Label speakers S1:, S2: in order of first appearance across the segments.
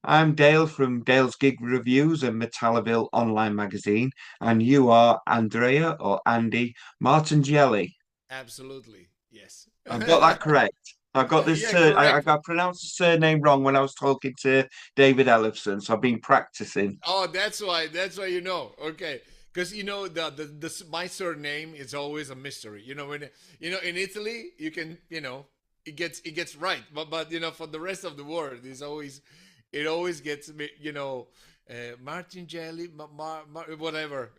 S1: I'm Dale from Dale's Gig Reviews and Metallaville online magazine, and you are Andrea or Andy Martongelli.
S2: Absolutely. Yes.
S1: I've got that correct. I've got this.
S2: Yeah,
S1: I
S2: correct.
S1: got pronounced the surname wrong when I was talking to David Ellefson, so I've been practicing.
S2: Oh, that's why. That's why you know. Okay. Because my surname is always a mystery. When in Italy you can it gets right, but for the rest of the world it always gets martingeli,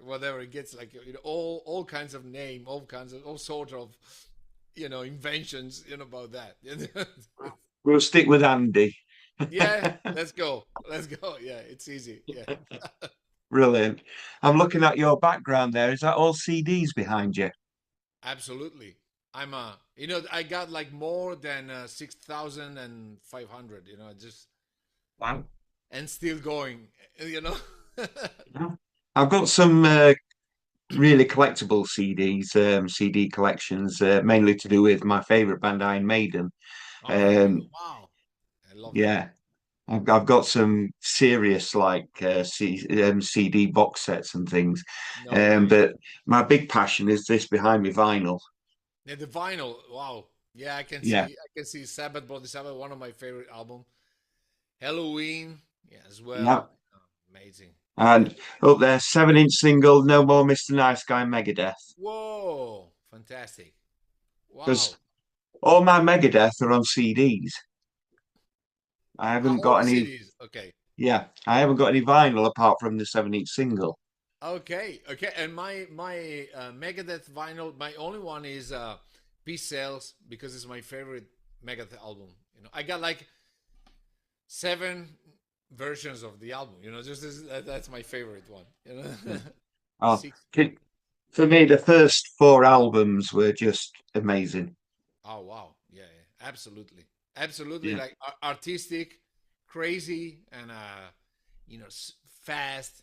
S2: whatever it gets, like all kinds of name, all sort of inventions about that.
S1: We'll stick with Andy.
S2: Yeah, let's go. Yeah, it's easy. Yeah.
S1: Brilliant. I'm looking at your background there. Is that all CDs behind you?
S2: Absolutely. I got like more than 6,500, just
S1: Wow.
S2: and still going, you know.
S1: Yeah. I've got some really collectible CDs, CD collections, mainly to do with my favorite band, Iron Maiden.
S2: Iron Maiden.
S1: Um,
S2: Wow. I love them.
S1: yeah, I've got some serious CD box sets and things.
S2: No way.
S1: But my big passion is this behind me vinyl.
S2: Yeah, the vinyl. Wow. Yeah,
S1: Yeah,
S2: I can see Sabbath, Bloody Sabbath, one of my favorite album. Halloween, yeah, as
S1: yeah.
S2: well. Oh, amazing. Yeah.
S1: And up there, 7-inch single, No More Mr. Nice Guy, Megadeth.
S2: Whoa, fantastic.
S1: Because
S2: Wow.
S1: all my Megadeth are on CDs. I haven't
S2: All
S1: got
S2: the
S1: any,
S2: CDs. Okay.
S1: yeah, I haven't got any vinyl apart from the 7-inch single.
S2: Okay. And my Megadeth vinyl, my only one is Peace Cells, because it's my favorite Megadeth album. I got like seven versions of the album. That's my favorite one.
S1: Oh,
S2: Six.
S1: for me, the first four albums were just amazing.
S2: Oh wow, yeah, absolutely,
S1: Yeah,
S2: like artistic, crazy, and fast,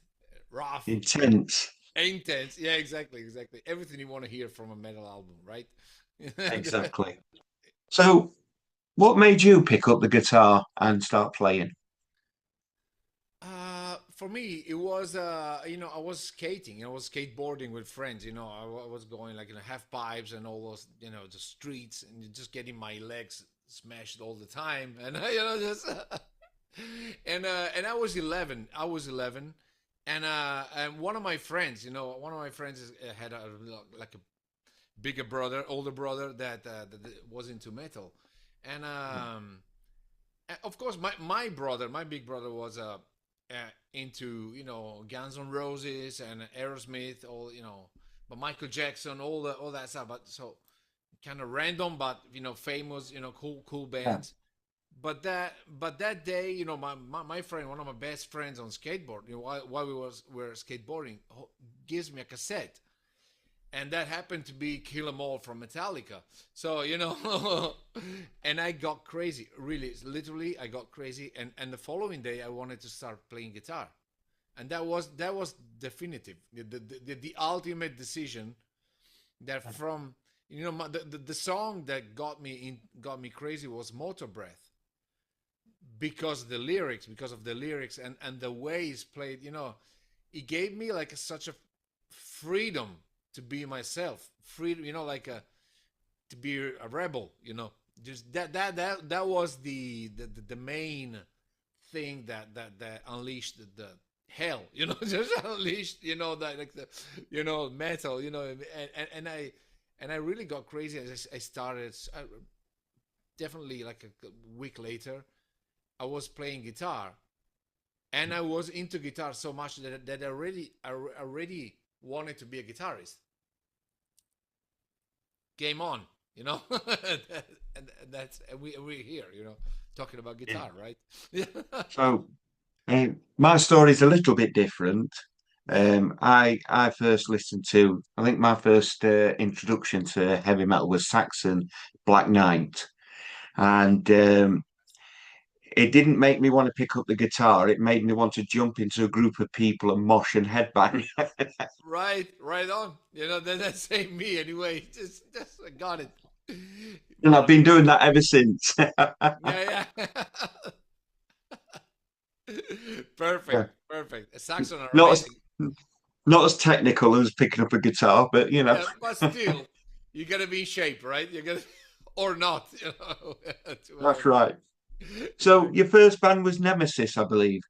S2: rough,
S1: intense.
S2: intense. Yeah, exactly. Everything you want to hear from a metal album, right?
S1: Exactly. So, what made you pick up the guitar and start playing?
S2: For me, it was I was skating, I was skateboarding with friends. I was going like half pipes and all those, the streets, and just getting my legs smashed all the time, and just and I was 11. And one of my friends had like a bigger brother, older brother that was into metal, and of course my brother, my big brother was into Guns N' Roses and Aerosmith, but Michael Jackson, all that stuff. But so kind of random, but famous, cool
S1: Yeah.
S2: bands. But that day, my friend, one of my best friends on skateboard, while we were skateboarding, gives me a cassette, and that happened to be Kill 'Em All from Metallica. So and I got crazy. Really, literally, I got crazy. And the following day, I wanted to start playing guitar, and that was definitive, the ultimate decision. That from the song that got me crazy was Motor Breath, because of the lyrics and the way it's played. It gave me like such a freedom to be myself, freedom, like to be a rebel. Just that was the main thing that unleashed the hell. Just unleashed, that, like, the metal. And I really got crazy as I started. Definitely like a week later, I was playing guitar, and I was into guitar so much that I already wanted to be a guitarist. Game on, and we're here, talking about
S1: Yeah.
S2: guitar, right? Yeah.
S1: So, my story's a little bit different. I first listened to, I think my first introduction to heavy metal was Saxon Black Knight, and it didn't make me want to pick up the guitar. It made me want to jump into a group of people and mosh and headbang.
S2: Right on. That same me anyway. Just I got it.
S1: And I've
S2: Got it.
S1: been doing that ever since.
S2: Yeah, yeah. Perfect,
S1: Yeah.
S2: perfect. Saxon are
S1: Not as
S2: amazing.
S1: not as technical as picking up a guitar, but you know.
S2: Yeah, but still, you gotta be in shape, right? You gotta, or not,
S1: That's
S2: well,
S1: right. So
S2: exactly.
S1: your first band was Nemesis, I believe,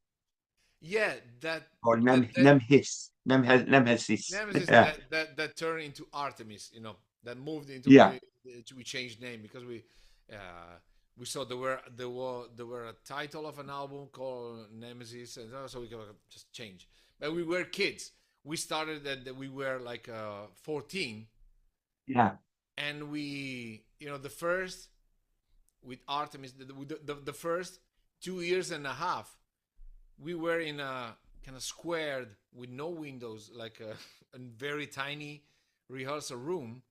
S2: Yeah, that
S1: or
S2: that
S1: Nemesis.
S2: Nemesis
S1: Yeah,
S2: that turned into Artemis, that moved into
S1: yeah,
S2: we changed name because we saw there were a title of an album called Nemesis, and so we could just change. But we were kids. We started that we were like 14,
S1: yeah,
S2: and the first with Artemis, the first 2 years and a half, we were in a kind of squared with no windows, like a very tiny rehearsal room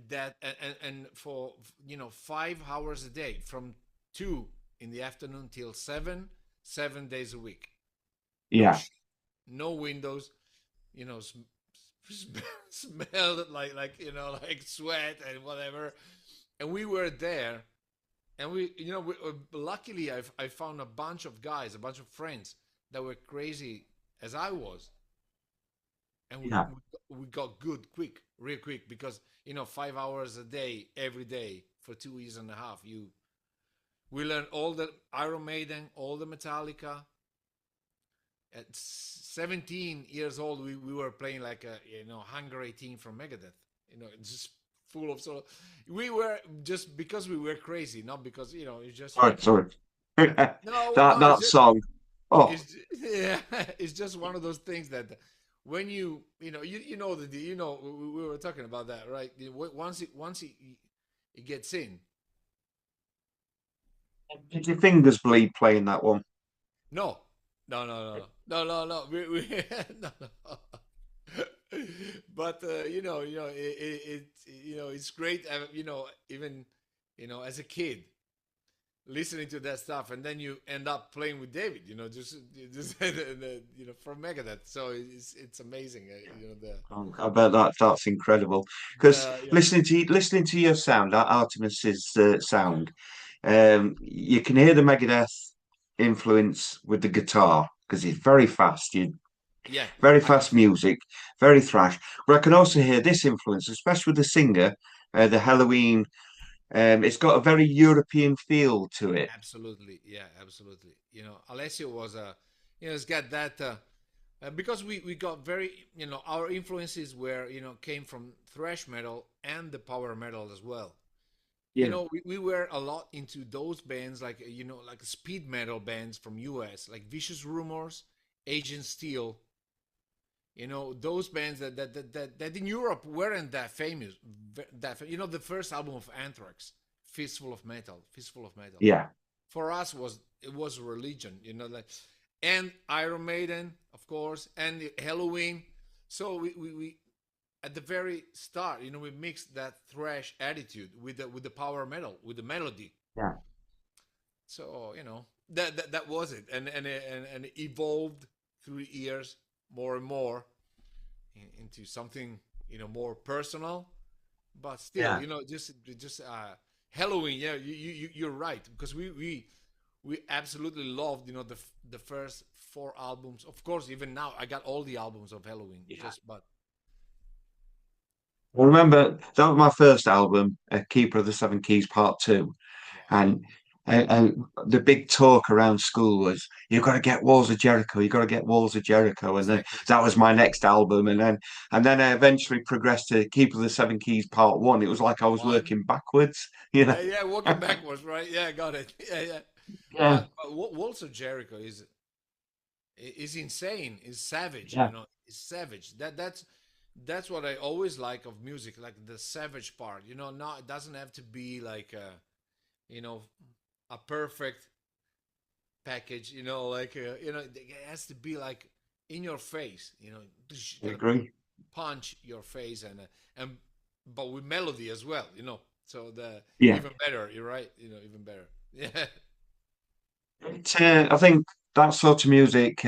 S2: that and for 5 hours a day from 2 in the afternoon till 7 days a week. No
S1: yeah.
S2: no windows, you know sm- smelled like like sweat and whatever. And we were there, and luckily I found a bunch of guys, a bunch of friends that were crazy as I was, and
S1: Yeah.
S2: we got good quick, real quick, because 5 hours a day every day for 2 years and a half. We learned all the Iron Maiden, all the Metallica. At 17 years old, we were playing like a Hunger 18 from Megadeth. It's just full of sort of. We were just because we were crazy, not because it's just
S1: Sorry, sorry.
S2: no,
S1: That
S2: no.
S1: that song. Oh,
S2: Yeah, it's just one of those things that when we were talking about that, right? Once it gets in.
S1: did your fingers bleed playing that one?
S2: No, no, no, no, no, no, no. No, no. But it's great. Even as a kid, listening to that stuff, and then you end up playing with David. Just from Megadeth. So it's amazing.
S1: Oh, I bet that's incredible. Because
S2: The yeah
S1: listening to your sound, Artemis's sound, you can hear the Megadeth influence with the guitar because it's very fast.
S2: yeah
S1: Very
S2: I can
S1: fast
S2: feel it.
S1: music, very thrash. But I can also hear this influence, especially with the singer, the Halloween. It's got a very European feel to it.
S2: Absolutely, yeah, absolutely. Alessio was it's got that because we got very our influences were came from thrash metal and the power metal as well.
S1: Yeah,
S2: We were a lot into those bands like like speed metal bands from US like Vicious Rumors, Agent Steel. Those bands that in Europe weren't that famous. The first album of Anthrax, Fistful of Metal.
S1: yeah,
S2: For us it was religion, like, and Iron Maiden, of course, and Halloween. So we at the very start, we mixed that thrash attitude with the power metal, with the melody.
S1: yeah.
S2: So that was it, and it evolved through the years more and more into something more personal, but still
S1: Yeah.
S2: just Halloween. Yeah, you're right, because we absolutely loved the first four albums. Of course, even now I got all the albums of Halloween.
S1: Yeah.
S2: Just but
S1: I remember that was my first album, Keeper of the Seven Keys Part Two,
S2: wow,
S1: and the big talk around school was you've got to get Walls of Jericho, you've got to get Walls of Jericho, and then
S2: exactly.
S1: that was my next album, and then I eventually progressed to Keeper of the Seven Keys Part One. It was like I
S2: Part
S1: was
S2: one.
S1: working backwards, you know.
S2: Yeah, yeah, walking backwards, right? Yeah, got it. Yeah, yeah.
S1: Yeah,
S2: But Walls of Jericho is insane. Is savage.
S1: yeah,
S2: Is savage. That's what I always like of music, like the savage part. Not it doesn't have to be like you know a perfect package. Like it has to be like in your face. You
S1: I
S2: gotta
S1: agree.
S2: punch your face, and but with melody as well. So the
S1: Yeah.
S2: even better. You're right. Even better. Yeah.
S1: I think that sort of music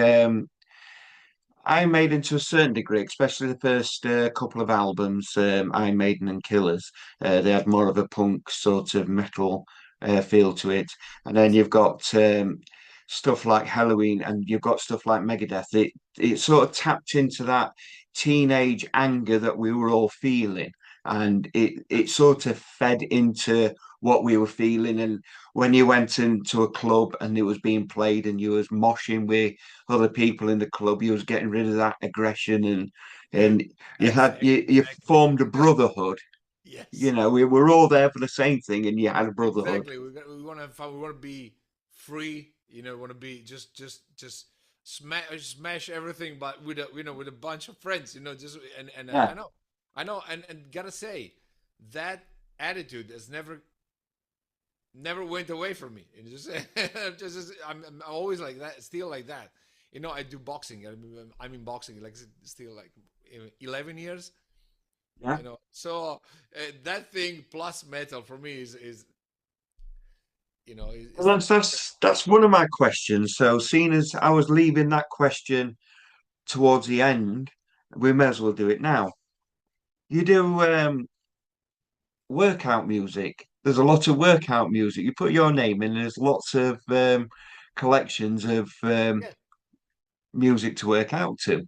S1: I made into a certain degree, especially the first couple of albums, Iron Maiden and Killers. They had more of a punk sort of metal feel to it. And then you've got stuff like Halloween and you've got stuff like Megadeth, it sort of tapped into that teenage anger that we were all feeling, and it sort of fed into what we were feeling. And when you went into a club and it was being played and you was moshing with other people in the club, you was getting rid of that aggression, and you
S2: Exactly.
S1: formed a brotherhood. You
S2: Yes.
S1: know, we were all there for the same thing, and you had a brotherhood.
S2: Exactly. We want to have fun. We want to be free. You know, we want to be just smash everything, but with a with a bunch of friends. You know, just and
S1: Yeah.
S2: I know, and gotta say that attitude has never went away from me. And I'm always like that, still like that. You know, I do boxing. I'm in boxing like still like 11 years.
S1: Yeah.
S2: You know, so that thing plus metal for me is you know
S1: Well,
S2: is
S1: that's one of my questions. So, seeing as I was leaving that question towards the end, we may as well do it now. You do workout music. There's a lot of workout music. You put your name in, there's lots of collections of
S2: yeah.
S1: music to work out to.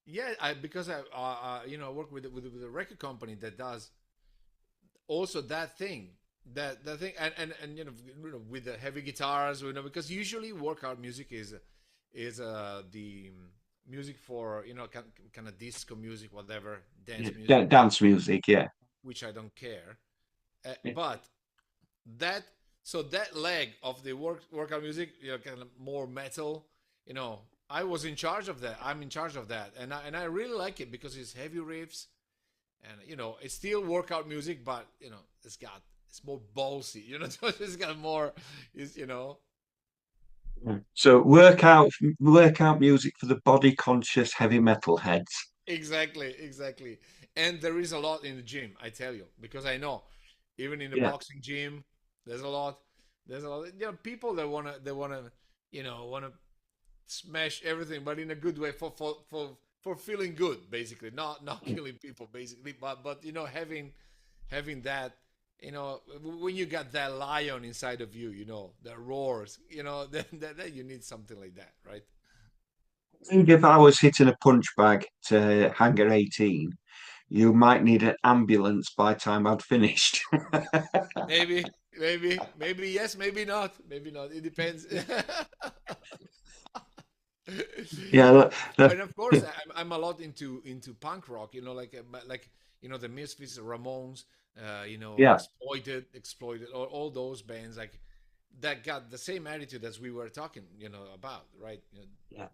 S2: Yeah, because I you know, work with a record company that does also that thing, that thing, and you know, with the heavy guitars, you know, because usually workout music is the music for, you know, kind of disco music, whatever, dance
S1: Yeah.
S2: music,
S1: Dance music, yeah.
S2: which I don't care. But that so that leg of the workout music, you know, kind of more metal, you know, I was in charge of that. I'm in charge of that, and I really like it because it's heavy riffs, and you know, it's still workout music, but you know, it's more ballsy, you know. It's got more, is you know.
S1: So workout music for the body conscious heavy metal heads.
S2: Exactly, exactly. And there is a lot in the gym, I tell you, because I know, even in the
S1: Yeah.
S2: boxing gym, there's a lot. There's a lot. You know, people that wanna, you know, wanna smash everything, but in a good way for feeling good, basically, not killing people, basically, but you know, having that, you know, when you got that lion inside of you, you know, that roars, you know, then you need something like that, right?
S1: I think if I was hitting a punch bag to Hangar 18, you might need an ambulance by the time I'd finished.
S2: Maybe yes, maybe not, maybe not. It depends.
S1: Yeah,
S2: And of course, I'm a lot into punk rock. You know, like you know, the Misfits, Ramones, you know,
S1: yeah,
S2: Exploited, all those bands like that got the same attitude as we were talking, you know, about, right? You know,
S1: yeah.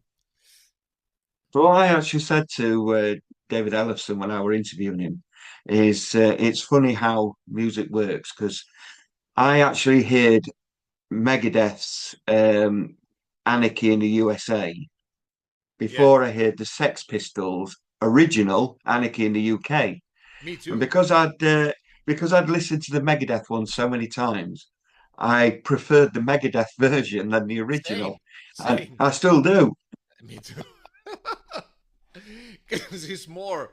S1: So what I actually said to David Ellefson when I were interviewing him is it's funny how music works because I actually heard Megadeth's Anarchy in the USA
S2: yeah,
S1: before I heard the Sex Pistols' original Anarchy in the UK.
S2: me
S1: And
S2: too.
S1: because I'd listened to the Megadeth one so many times, I preferred the Megadeth version than the
S2: Same,
S1: original, and
S2: same.
S1: I still do.
S2: Me too. Because he's more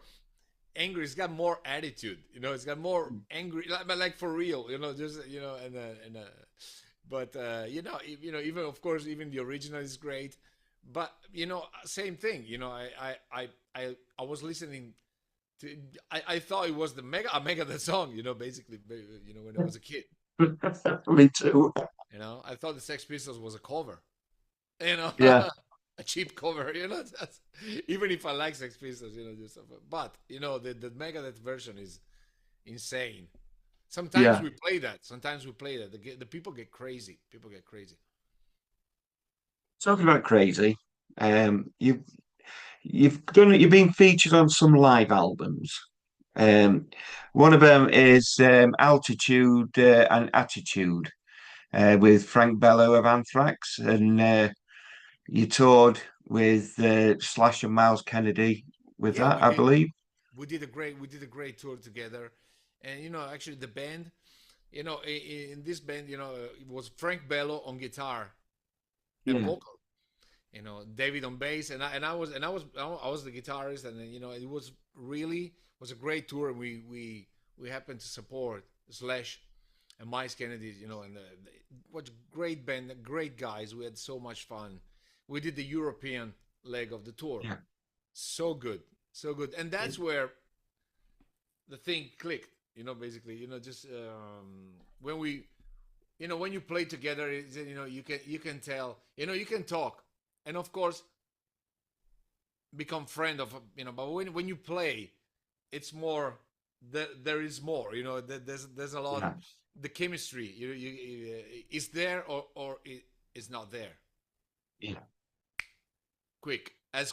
S2: angry. He's got more attitude. You know, he's got more angry, but like for real. You know, just you know, but you know, you know, even of course, even the original is great. But you know, same thing. You know, I was listening to. I thought it was a mega the song. You know, basically, you know, when I was a kid.
S1: Me too.
S2: You know, I thought the Sex Pistols was a cover. You know,
S1: Yeah,
S2: a cheap cover. You know, even if I like Sex Pistols, you know, but you know, the Megadeth version is insane. Sometimes
S1: yeah.
S2: we play that. Sometimes we play that. The people get crazy. People get crazy.
S1: Talking about crazy, you you've been featured on some live albums. Um, one of them is Altitude and Attitude with Frank Bello of Anthrax, and you toured with Slash and Miles Kennedy with
S2: Yeah,
S1: that, I believe.
S2: we did a great tour together, and you know, actually the band, you know, in this band, you know, it was Frank Bello on guitar and
S1: Yeah,
S2: vocal. You know, David on bass, I was the guitarist, and then, you know, it was really was a great tour, and we happened to support Slash and Miles Kennedy, and what great band, great guys. We had so much fun. We did the European leg of the tour.
S1: Yeah.
S2: So good, so good, and that's where the thing clicked. Basically, just when we, when you play together, you can tell, you can talk, and of course become friend of, but when you play, it's more, there is more, there's a lot,
S1: Yeah.
S2: the chemistry, is there, or it is not there.
S1: Yeah.
S2: Quick as,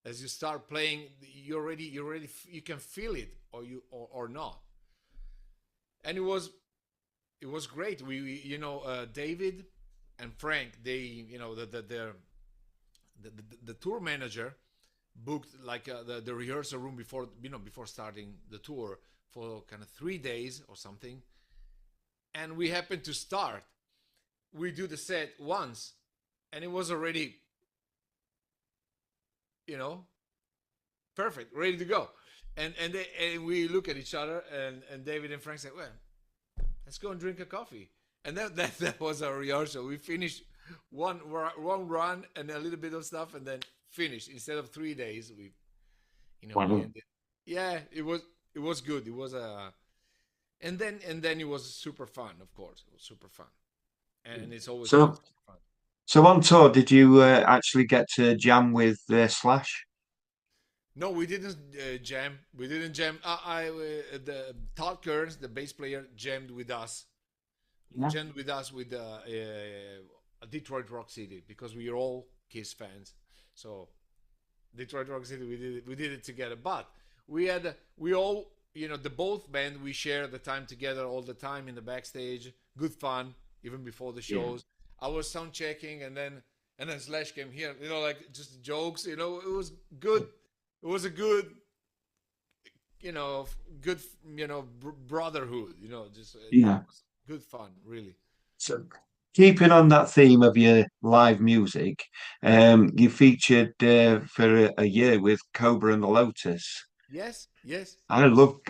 S2: as you start playing, you can feel it, or not. And it was great. David and Frank, they, the tour manager booked like the rehearsal room before starting the tour for kind of 3 days or something. And we happened to start, we do the set once, and it was already, perfect, ready to go. And we look at each other, and David and Frank said, well, let's go and drink a coffee. And that was our rehearsal. We finished one run and a little bit of stuff, and then finished. Instead of 3 days, we
S1: Wow.
S2: ended. Yeah, it was good. It was and then it was super fun. Of course, it was super fun, and it's always been
S1: So,
S2: super fun.
S1: so on tour, did you actually get to jam with Slash?
S2: No, we didn't jam. We didn't jam. The Todd Kearns, the bass player, jammed with us.
S1: Yeah.
S2: Jammed with us with Detroit Rock City, because we are all Kiss fans. So Detroit Rock City, we did it together. But we all, the both band, we share the time together all the time in the backstage. Good fun, even before the
S1: Yeah.
S2: shows. I was sound checking, and then Slash came here. Like just jokes. It was good. It was a good, you know, good, brotherhood. Just
S1: Yeah.
S2: good fun, really.
S1: So, keeping on that theme of your live music, you featured for a year with Cobra and the Lotus.
S2: Yes, yes.
S1: I love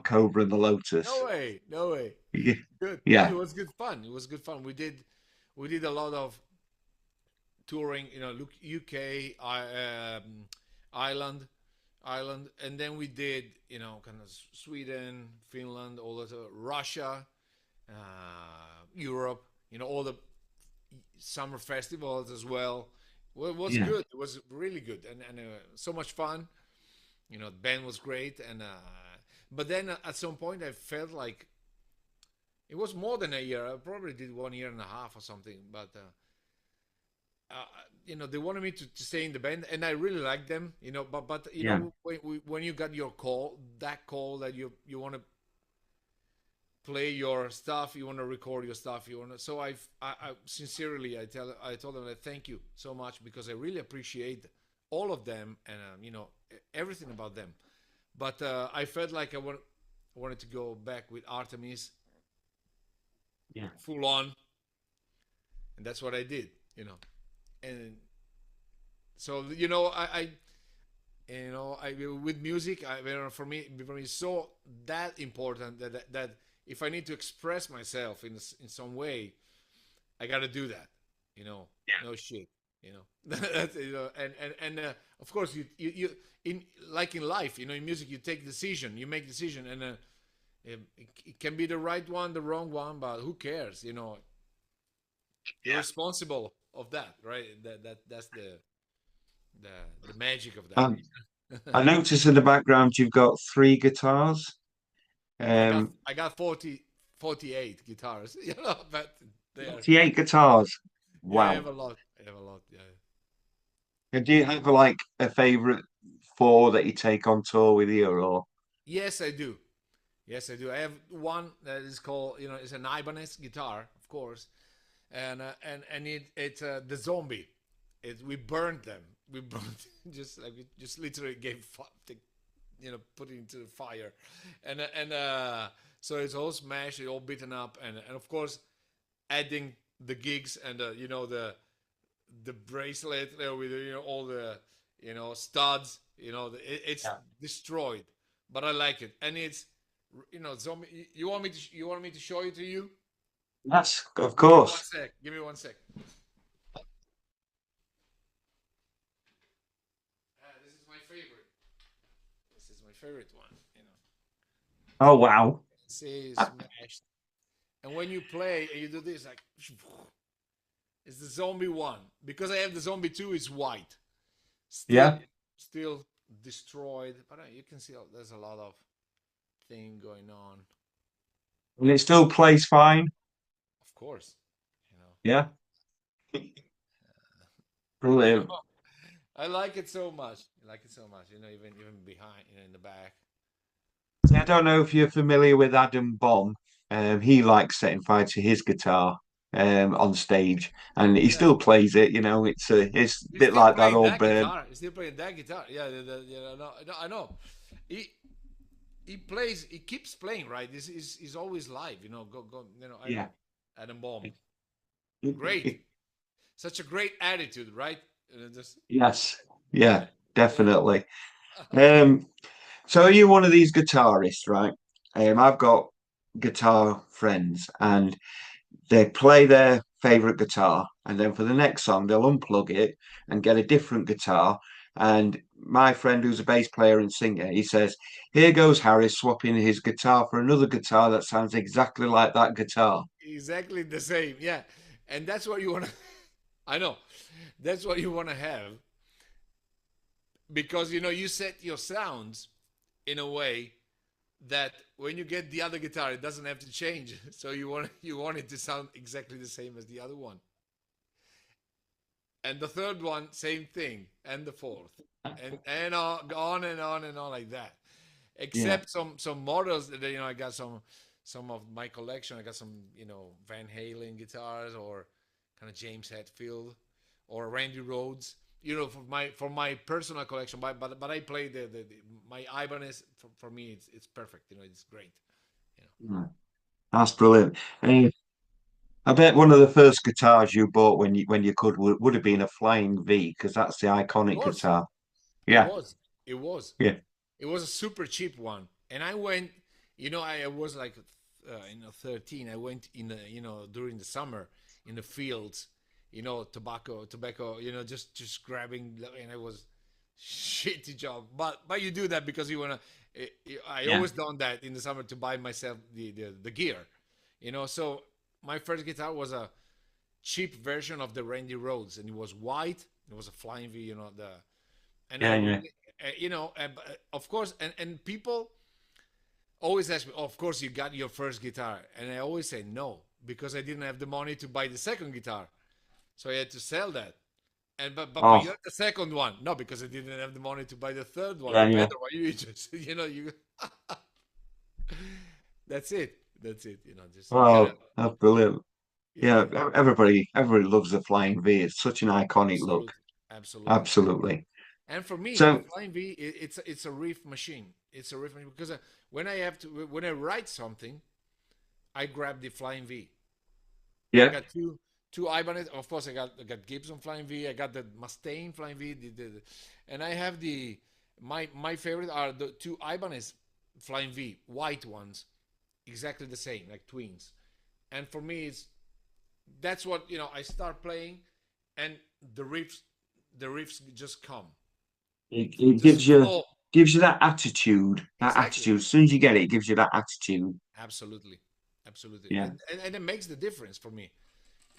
S1: Cobra and the Lotus.
S2: No way, no way.
S1: Yeah.
S2: Good. No, it
S1: Yeah.
S2: was good fun. It was good fun. We did a lot of touring. Look, UK, Ireland, and then we did, kind of Sweden, Finland, all that, Russia, Europe. All the summer festivals as well. Well, it was
S1: Yeah.
S2: good. It was really good, and so much fun. The band was great, and but then at some point I felt like it was more than a year. I probably did 1 year and a half or something, but they wanted me to stay in the band, and I really liked them. But
S1: Yeah.
S2: when you got your call, that call that you want to play your stuff, you want to record your stuff, you want to. So I sincerely, I told them that thank you so much, because I really appreciate all of them, and everything about them. But I felt like I wanted to go back with Artemis
S1: Yeah.
S2: full on, and that's what I did. And so I with music, for me it's so that important that if I need to express myself in some way, I got to do that. No shit. That's, and of course in like in life, in music, you make decision, and it can be the right one, the wrong one, but who cares? You're
S1: Yeah.
S2: responsible of that, right? That's the magic of that.
S1: Um, I noticed in the background you've got three guitars.
S2: I got
S1: Um,
S2: I got 48 guitars, but they are,
S1: 48 guitars.
S2: yeah, I
S1: Wow.
S2: have a lot. I have a lot, yeah.
S1: And do you have like a favorite four that you take on tour with you, or?
S2: Yes, I do. Yes, I do. I have one that is called, it's an Ibanez guitar, of course, and it's the Zombie. We burned them. We burned just like we just literally put it into the fire, and so it's all smashed, it's all beaten up, and of course, adding the gigs and the bracelet there with all the studs. It's
S1: Yeah.
S2: destroyed, but I like it, and zombie. You want me to? You want me to show it to you?
S1: Yes, of
S2: Give me one
S1: course.
S2: sec. Give me one sec. This is my favorite. This is my favorite one.
S1: Oh wow.
S2: See, smashed. And when you play and you do this, like it's the zombie one because I have the zombie two. It's white, still,
S1: Yeah.
S2: still destroyed. But you can see there's a lot of thing going on.
S1: And it still plays fine.
S2: Of course, you know.
S1: Yeah.
S2: You
S1: Brilliant.
S2: know, I like it so much. I like it so much. Even behind, in the back.
S1: See, I don't know if you're familiar with Adam Bomb. He likes setting fire to his guitar on stage, and he
S2: Yeah,
S1: still plays it. It's a
S2: he's
S1: bit
S2: still
S1: like that
S2: playing
S1: old
S2: that
S1: bird.
S2: guitar. He's still playing that guitar. Yeah, no, no, I know. He he plays. He keeps playing. Right. This is he's always live. Go.
S1: Yeah.
S2: Adam Bomb. Great. Such a great attitude. Right. Just
S1: Yes.
S2: yeah,
S1: Yeah.
S2: yeah.
S1: Definitely. Um, so are you one of these guitarists, right? I've got guitar friends, and they play their favorite guitar, and then for the next song, they'll unplug it and get a different guitar. And my friend, who's a bass player and singer, he says, "Here goes Harry swapping his guitar for another guitar that sounds exactly like that guitar."
S2: Exactly the same. Yeah, and that's what you want to. I know. That's what you want to have because you set your sounds in a way that when you get the other guitar, it doesn't have to change. So you want it to sound exactly the same as the other one, and the third one, same thing, and the fourth, and on and on and on like that.
S1: Yeah,
S2: Except some models that I got some of my collection. I got some Van Halen guitars or kind of James Hetfield or Randy Rhodes. For my personal collection, but I play my Ibanez for me it's perfect. It's great. You know.
S1: yeah. That's brilliant. I bet one of the first guitars you bought when you could would have been a Flying V, because that's the
S2: Of
S1: iconic
S2: course,
S1: guitar.
S2: it
S1: Yeah,
S2: was. It was.
S1: yeah,
S2: It was a super cheap one, and I went. I was like 13. I went during the summer in the fields. Tobacco. Just grabbing, and I was shitty job. But you do that because you wanna. I
S1: yeah.
S2: always done that in the summer to buy myself the gear. So my first guitar was a cheap version of the Randy Rhodes, and it was white. It was a Flying V. And I
S1: Yeah, yeah.
S2: really, of course, and people always ask me, oh, of course, you got your first guitar. And I always say no, because I didn't have the money to buy the second guitar. So I had to sell that. And but you
S1: Oh,
S2: have the second one. No, because I didn't have the money to buy the third one,
S1: yeah,
S2: the
S1: yeah.
S2: better one. You just, you that's it. That's it. Just you gotta
S1: Oh, that's brilliant. Yeah,
S2: yeah,
S1: everybody loves the Flying V. It's such an iconic look.
S2: absolutely. Absolutely.
S1: Absolutely.
S2: And for me, the
S1: So,
S2: Flying V, it's a riff machine. It's a riff machine because when I write something, I grab the Flying V. I
S1: yeah,
S2: got two Ibanez. Of course, I got Gibson Flying V. I got the Mustaine Flying V. And I have my favorite are the two Ibanez Flying V, white ones, exactly the same, like twins. And for me, that's what I start playing, and the riffs just come,
S1: it
S2: just flow.
S1: gives you that attitude. That
S2: Exactly.
S1: attitude. As soon as you get it, it gives you that attitude.
S2: Absolutely. Absolutely.
S1: Yeah,
S2: And it makes the difference for me.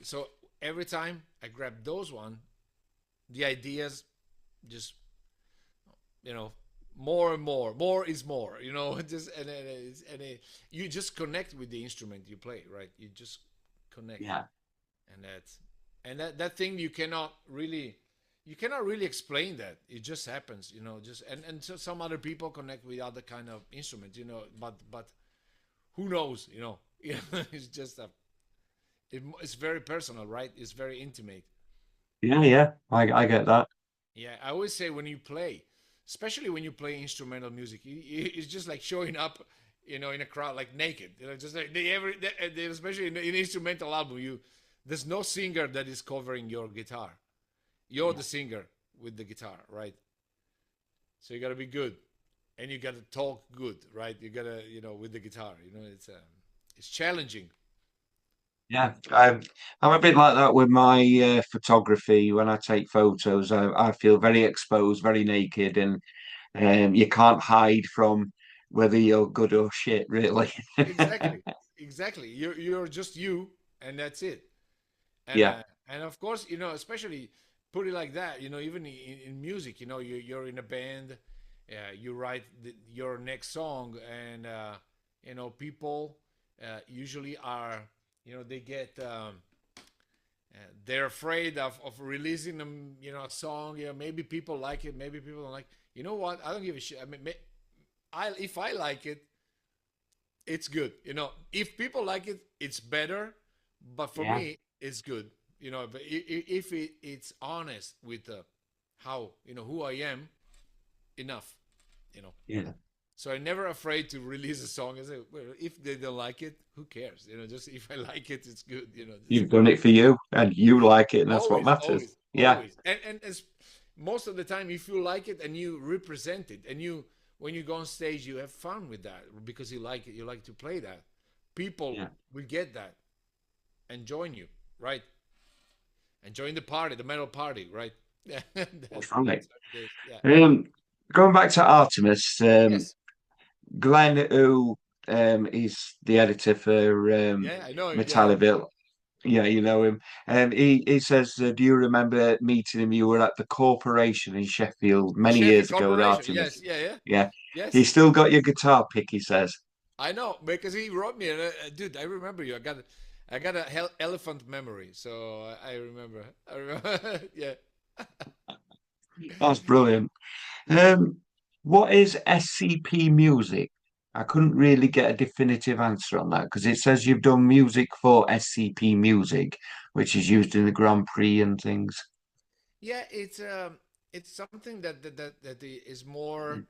S2: So every time I grab those one, the ideas just, you know, more and more. More is more, just you just connect with the instrument you play, right? You just connect.
S1: yeah,
S2: And that thing you cannot really explain that. It just happens, just and so some other people connect with other kind of instruments, but who knows, it's just it's very personal, right? It's very intimate.
S1: yeah, yeah. I get that.
S2: Yeah, I always say when you play, especially when you play instrumental music, it's just like showing up, in a crowd like naked. Just like especially in instrumental album, there's no singer that is covering your guitar. You're
S1: Yeah,
S2: the singer with the guitar, right? So you got to be good. and you got to talk good, right? You got to, with the guitar, it's challenging.
S1: Yeah, I'm a bit like that with my photography. When I take photos, I feel very exposed, very naked, and you can't hide from whether you're good or shit, really.
S2: Exactly, exactly. You're just you, and that's it. And
S1: Yeah,
S2: uh, and of course, especially put it like that. Even in music, you're in a band, you write your next song, and people usually are, they get. They're afraid of releasing them, a song. Maybe people like it, maybe people don't like. You know what? I don't give a shit. I mean, if I like it, it's good. If people like it, it's better. But for
S1: yeah,
S2: me, it's good. But if it's honest with how who I am, enough. You know.
S1: yeah.
S2: So I'm never afraid to release a song. I say, well, if they don't like it, who cares? Just if I like it, it's good. Just
S1: You've done it for you, and you like it, and that's what
S2: always,
S1: matters.
S2: always,
S1: Yeah,
S2: always. And as most of the time, if you like it and you represent it, and when you go on stage, you have fun with that because you like it. You like to play that. People
S1: yeah,
S2: will get that and join you, right? And join the party, the metal party, right? Yeah,
S1: that's right.
S2: that's how it is. Yeah.
S1: Um, Going back to Artemis,
S2: Yes.
S1: Glenn, who is the editor for
S2: Yeah, I know him. Yeah, yeah.
S1: Metalliville. Yeah, you know him. He says, "Do you remember meeting him? You were at the corporation in Sheffield
S2: The
S1: many
S2: Sheffield
S1: years ago with
S2: Corporation.
S1: Artemis."
S2: Yes. Yeah. Yeah.
S1: Yeah, he
S2: Yes.
S1: still got your guitar pick. He says,
S2: I know because he wrote me, dude. I remember you. I got a elephant memory, so I remember. I remember. Yeah.
S1: "That's brilliant." Um, what is SCP music? I couldn't really get a definitive answer on that because it says you've done music for SCP Music, which is used in the Grand Prix and things.
S2: Yeah, it's something that is more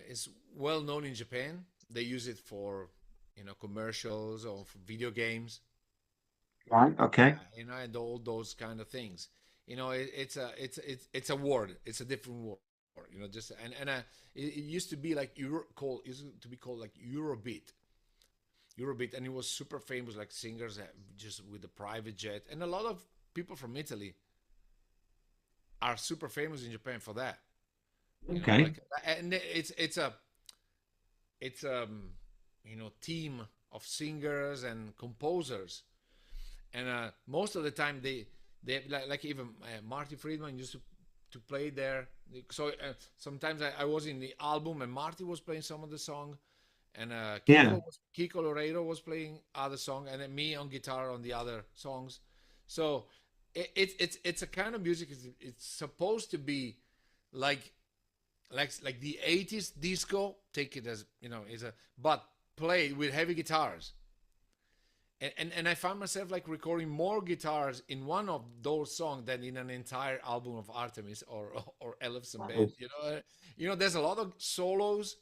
S2: is well known in Japan. They use it for commercials or for video games,
S1: Right. Okay.
S2: and all those kind of things. It's a word. It's a different word. Just it used to be like used to be called like Eurobeat, and it was super famous. Like singers just with a private jet, and a lot of people from Italy are super famous in Japan for that.
S1: Okay.
S2: Like and it's team of singers and composers, and most of the time they like even Marty Friedman used to play there. So sometimes I was in the album and Marty was playing some of the song, and
S1: Yeah.
S2: Kiko Loreiro was playing other song, and then me on guitar on the other songs. So it's a kind of music. It's supposed to be like like the 80s disco. Take it as is a but played with heavy guitars. And I found myself like recording more guitars in one of those songs than in an entire album of Artemis or Ellefson band.
S1: Wow.
S2: There's a lot of solos.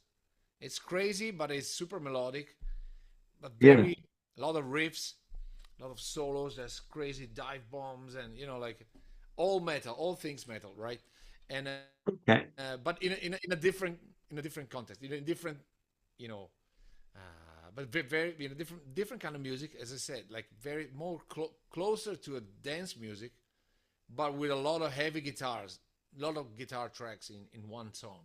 S2: It's crazy, but it's super melodic. But
S1: Yeah.
S2: very a lot of riffs, a lot of solos. There's crazy dive bombs and like all metal, all things metal, right? And
S1: Okay.
S2: but in a different context, in a different you know but very different kind of music, as I said, like very more closer to a dance music, but with a lot of heavy guitars, a lot of guitar tracks in one song.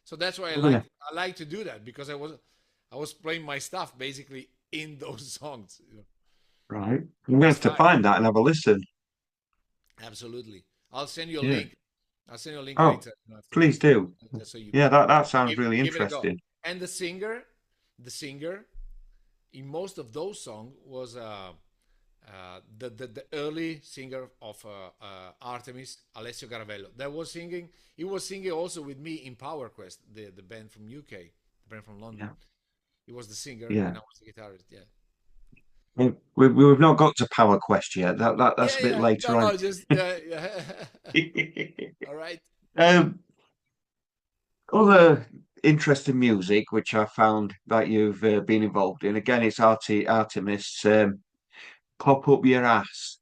S2: So that's why
S1: Yeah.
S2: I like to do that because I was playing my stuff basically in those songs.
S1: Right. I'm going to
S2: It's
S1: have to
S2: fun.
S1: find that and have a listen.
S2: Absolutely. I'll send you a
S1: Yeah.
S2: link. I'll send you a link
S1: Oh,
S2: later after
S1: please
S2: this,
S1: do.
S2: just so you
S1: Yeah, that sounds
S2: give
S1: really
S2: give it a go.
S1: interesting.
S2: And the singer in most of those songs was the early singer of Artemis, Alessio Garavello. That was singing. He was singing also with me in Power Quest, the band from UK, the band from London.
S1: Yeah.
S2: He was the singer,
S1: Yeah.
S2: and I was the guitarist. Yeah.
S1: We've not got to Power Quest yet. That's
S2: Yeah,
S1: a bit
S2: yeah. No,
S1: later on.
S2: no, just yeah. All right.
S1: Um, Other interesting music which I found that you've been involved in. Again, it's Artemis. Pop up your ass.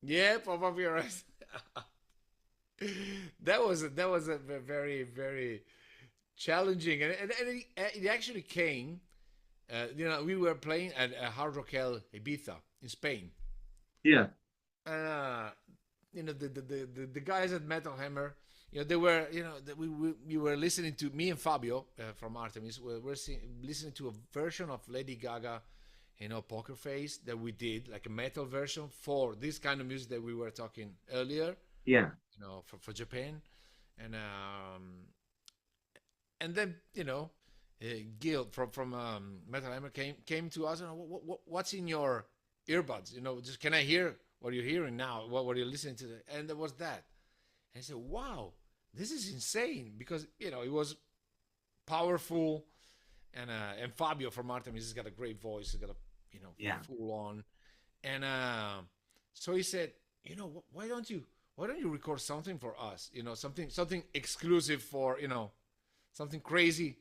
S2: Yeah, pop up your eyes. That was a very very. challenging, and it actually came. We were playing at Hard Rock Hell Ibiza in Spain,
S1: Yeah.
S2: and the guys at Metal Hammer, they were, we were listening to, me and Fabio from Artemis were listening to a version of Lady Gaga, Poker Face, that we did, like a metal version for this kind of music that we were talking earlier,
S1: Yeah.
S2: for Japan, and then Gil from Metal Hammer came to us and what's in your earbuds? Just can I hear what you're hearing now? What you're listening to? And there was that. And I said, wow, this is insane, because it was powerful, and Fabio from Artemis has got a great voice. He's got a
S1: Yeah.
S2: full on, and so he said, why don't you record something for us? Something exclusive for something crazy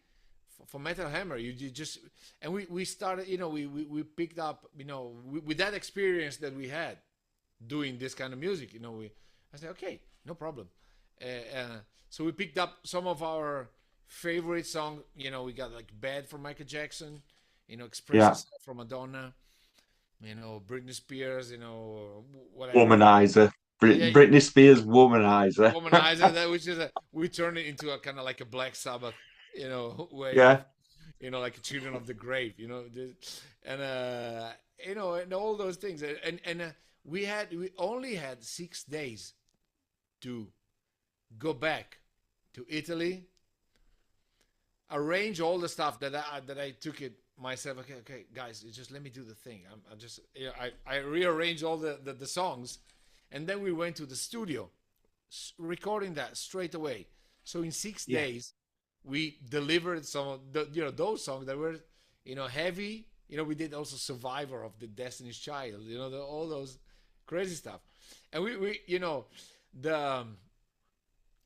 S2: for Metal Hammer. You just, and we started, we picked up, with that experience that we had doing this kind of music, I said, okay, no problem. So we picked up some of our favorite songs. We got like Bad from Michael Jackson, Express
S1: Yeah.
S2: Yourself from Madonna, Britney Spears, whatever.
S1: Womanizer.
S2: Yeah,
S1: Britney Spears Womanizer.
S2: Womanizer, that which is we turn it into a kind of like a Black Sabbath, way of,
S1: Yeah.
S2: like Children of the Grave, and and all those things, and we only had 6 days to go back to Italy, arrange all the stuff that I took it myself. Okay, guys, just let me do the thing. I just, I rearranged all the songs, and then we went to the studio, recording that straight away. So in 6 days, we delivered some of those songs that were heavy. We did also Survivor of the Destiny's Child. All those crazy stuff, and we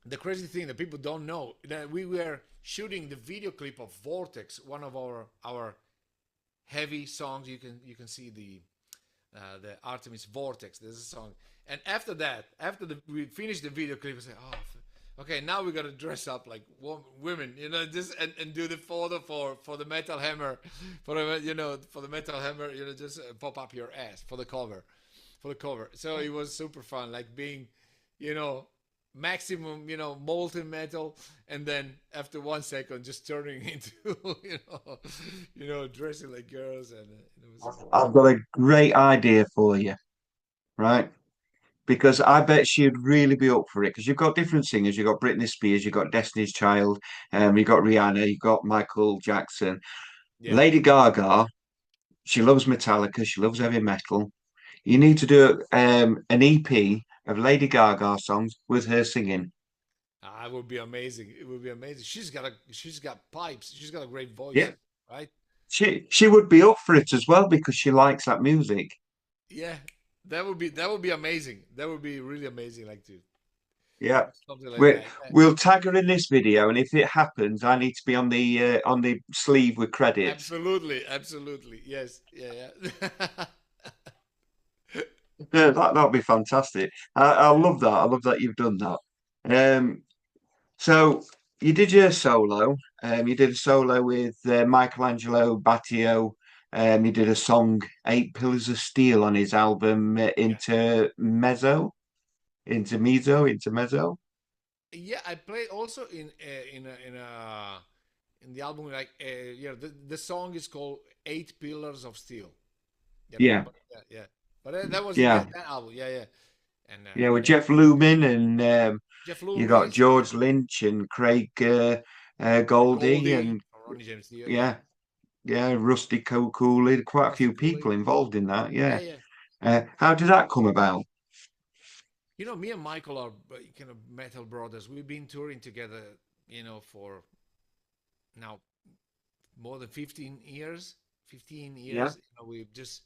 S2: the crazy thing that people don't know, that we were shooting the video clip of Vortex, one of our heavy songs. You can see the Artemis Vortex. There's a song, and after that, we finished the video clip, we said, oh, okay, now we got to dress up like women, just and do the photo for the Metal Hammer, for the Metal Hammer, just pop up your ass for the cover. So it was super fun, like being, maximum, molten metal, and then after 1 second, just turning into, dressing like girls, and it was.
S1: I've got a great idea for you, right? Because I bet she'd really be up for it. Because you've got different singers. You've got Britney Spears, you've got Destiny's Child, you've got Rihanna, you've got Michael Jackson.
S2: Yeah.
S1: Lady Gaga, she loves Metallica, she loves heavy metal. You need to do an EP of Lady Gaga songs with her singing.
S2: It would be amazing. It would be amazing. She's got pipes. She's got a great voice,
S1: Yeah,
S2: right?
S1: she would be up for it as well because she likes that music.
S2: Yeah, that would be amazing. That would be really amazing. Like to
S1: Yeah.
S2: something like
S1: We
S2: that. Yeah.
S1: we'll tag her in this video, and if it happens, I need to be on the sleeve with credits.
S2: Absolutely, absolutely. Yes, yeah, yeah.
S1: Yeah, that'll be fantastic. I love that. I love that you've done that. So you did your solo. You did a solo with Michelangelo Battio. You did a song Eight Pillars of Steel on his album
S2: Yeah.
S1: Intermezzo.
S2: Yeah, I played also in the album, like the song is called Eight Pillars of Steel.
S1: Yeah,
S2: But yeah. But that was
S1: yeah,
S2: that album. Yeah, yeah. And
S1: yeah. With Jeff Lumen and
S2: Jeff
S1: you got
S2: Loomis, yeah,
S1: George Lynch and Craig Goldie
S2: Goldie,
S1: and
S2: Ronnie James Dio, yeah,
S1: yeah, yeah, Rusty Cooley. Quite a
S2: Rusty
S1: few
S2: Cooley.
S1: people involved in that.
S2: Yeah,
S1: Yeah.
S2: yeah.
S1: How did that come about?
S2: Me and Michael are kind of metal brothers. We've been touring together, for now more than 15 years. 15
S1: Yeah,
S2: years. We've just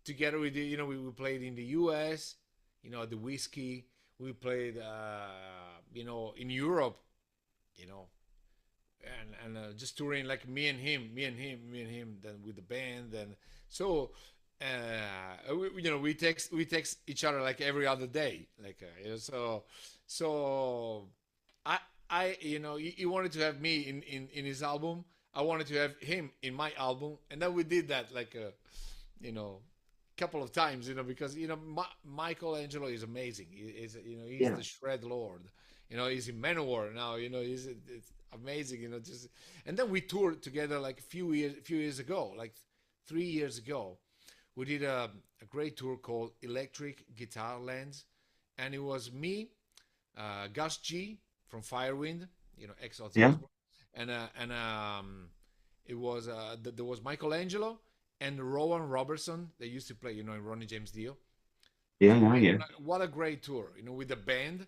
S2: together we did. We played in the U.S. At the Whiskey. We played, in Europe. You know, and just touring, like me and him, then with the band, and so we text each other like every other day, like so I he wanted to have me in his album. I wanted to have him in my album, and then we did that like a, you know, couple of times, because Michelangelo is amazing. He's
S1: Yeah.
S2: the shred lord. He's in Manowar now. It's amazing. Just and then we toured together like a few years ago, like 3 years ago. We did a great tour called Electric Guitar Lands, and it was me, Gus G from Firewind, ex Ozzy
S1: Yeah.
S2: Osbourne, and there was Michelangelo and Rowan Robertson. They used to play, in Ronnie James Dio.
S1: Yeah.
S2: So
S1: Yeah.
S2: we
S1: Yeah.
S2: what a great tour, with the band,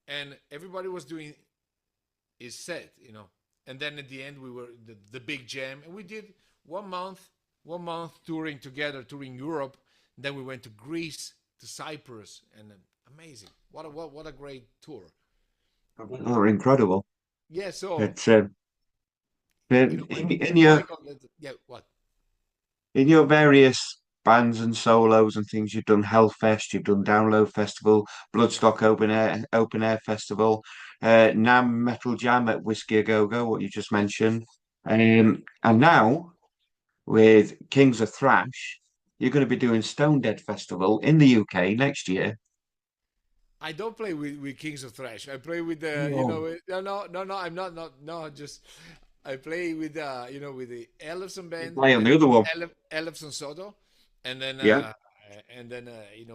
S2: and everybody was doing his set, and then at the end we were the big jam, and we did 1 month touring together, touring Europe. Then we went to Greece, to Cyprus, and amazing. What a great tour.
S1: Oh, incredible.
S2: Yeah. So
S1: It's in, in your
S2: Michael, yeah. What?
S1: in your various bands and solos and things, you've done Hellfest, you've done Download Festival, Bloodstock Open Air Festival, Nam Metal Jam at Whiskey A Go Go, what you just mentioned, and now with Kings of Thrash, you're going to be doing Stone Dead Festival in the UK next year.
S2: I don't play with Kings of Thrash. I play with the,
S1: No.
S2: no, no, no, no. I'm not, no. Just I play with, with the Ellefson
S1: You
S2: band,
S1: play on the other one.
S2: Ellefson Soto, and then,
S1: Yeah.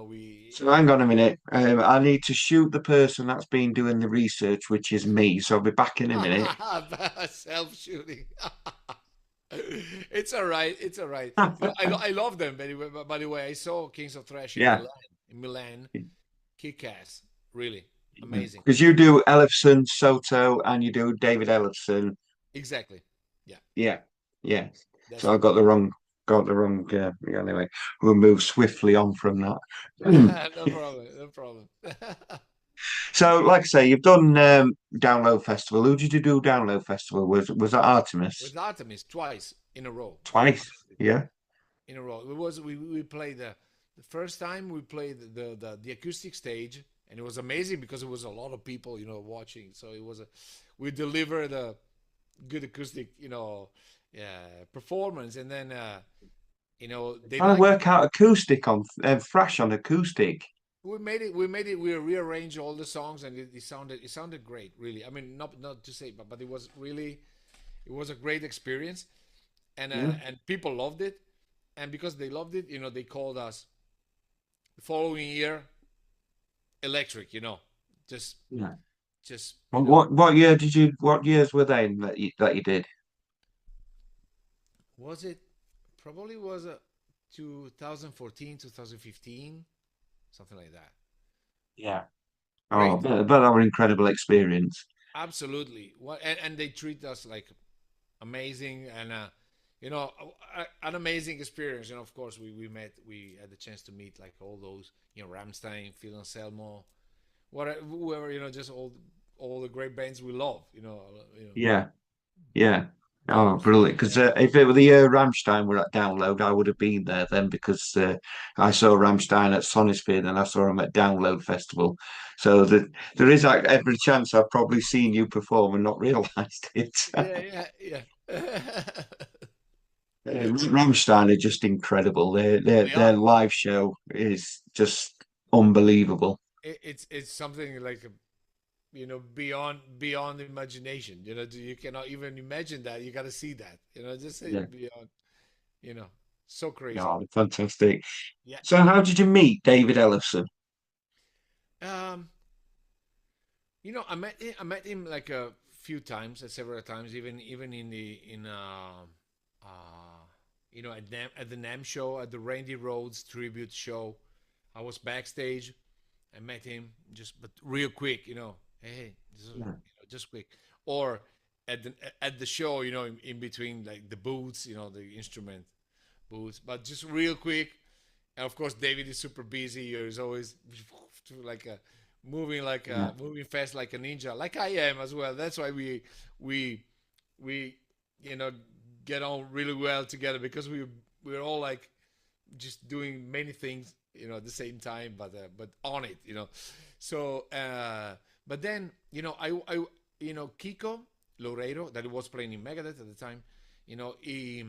S2: we.
S1: So hang on a minute. I need to shoot the person that's been doing the research, which is me. So I'll be back in a minute.
S2: Self shooting. It's all right. It's all right. I love them. By the way, I saw Kings of Thrash in
S1: Yeah.
S2: Milan. In Milan, kick ass. Really amazing.
S1: Because you do Ellefson, Soto, and you do David Ellefson.
S2: Exactly. Yeah,
S1: Yeah. Yeah.
S2: that's
S1: So I
S2: the one.
S1: got the wrong. Yeah, anyway, we'll move swiftly on from that.
S2: No problem. No problem.
S1: So, like I say, you've done Download Festival. Who did you do Download Festival? Was that Artemis?
S2: With Artemis twice in a row.
S1: Twice. Yeah.
S2: In a row. We played the first time we played the acoustic stage, and it was amazing because it was a lot of people, watching. So we delivered a good acoustic, performance, and then they
S1: Trying to
S2: liked it.
S1: work out acoustic on Thrash on acoustic.
S2: We rearranged all the songs, and it sounded great, really. I mean, not to say, but it was a great experience,
S1: Yeah.
S2: and people loved it, and because they loved it, they called us the following year electric, just
S1: Yeah.
S2: just
S1: Well, what year did you? What years were they in that you did?
S2: was it probably was 2014, 2015, something like that.
S1: Yeah. Oh,
S2: Great.
S1: but that were incredible experience.
S2: Absolutely. What and they treat us like amazing, and an amazing experience. Of course, we had the chance to meet like all those, Ramstein, Phil Anselmo, whoever, just all the great bands we love.
S1: Yeah. Yeah. Oh,
S2: Doors.
S1: brilliant. Because if it were the year Rammstein were at Download, I would have been there then because I saw Rammstein at Sonisphere and I saw them at Download Festival. So there is like every chance I've probably seen you perform and not realised it.
S2: Yeah, yeah, yeah.
S1: Rammstein are just incredible.
S2: They
S1: Their
S2: are.
S1: live show is just unbelievable.
S2: It's something like, beyond imagination. You cannot even imagine that. You got to see that. Just say
S1: Yeah.
S2: beyond. You know, so crazy.
S1: Oh, fantastic.
S2: Yeah.
S1: So how did you meet David Ellefson?
S2: Um. I met him like a few times, several times, even at the NAM show, at the Randy Rhoads tribute show. I was backstage. I met him but real quick. Hey,
S1: Yeah.
S2: just quick. Or at the show, in between like the booths, the instrument booths, but just real quick. And of course, David is super busy. He's always like a
S1: Yeah.
S2: moving fast like a ninja, like I am as well. That's why we you know get on really well together, because we're all like just doing many things, at the same time, but on it. So but then, Kiko Loureiro, that was playing in Megadeth at the time, he,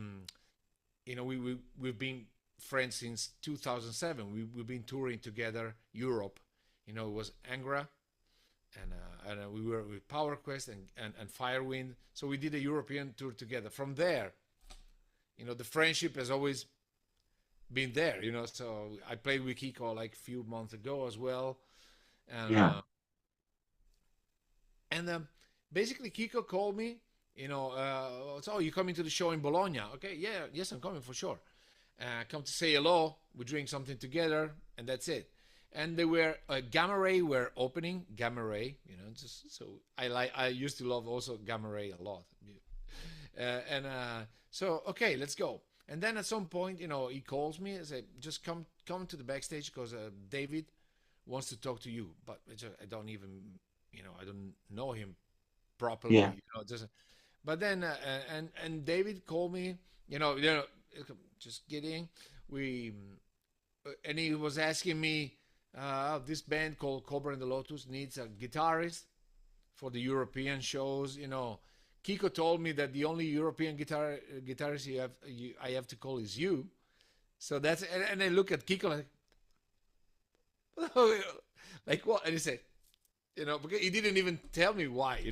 S2: we've been friends since 2007. We've been touring together Europe. It was Angra, and we were with Power Quest and Firewind. So we did a European tour together. From there, the friendship has always been there. So I played with Kiko like a few months ago as well, and
S1: Yeah.
S2: basically Kiko called me. So you coming to the show in Bologna? Okay, yeah, yes, I'm coming for sure. Come to say hello. We drink something together, and that's it. And they were Gamma Ray were opening Gamma Ray. Just so I used to love also Gamma Ray a lot. And so okay, let's go. And then at some point, he calls me and say, just come to the backstage because David wants to talk to you. But I don't even, I don't know him properly.
S1: Yeah.
S2: Just. But then and David called me. Just kidding. We and he was asking me, this band called Cobra and the Lotus needs a guitarist for the European shows. Kiko told me that the only European guitarist I have to call is you. So that's and I look at Kiko like, like what? And he said, because he didn't even tell me why.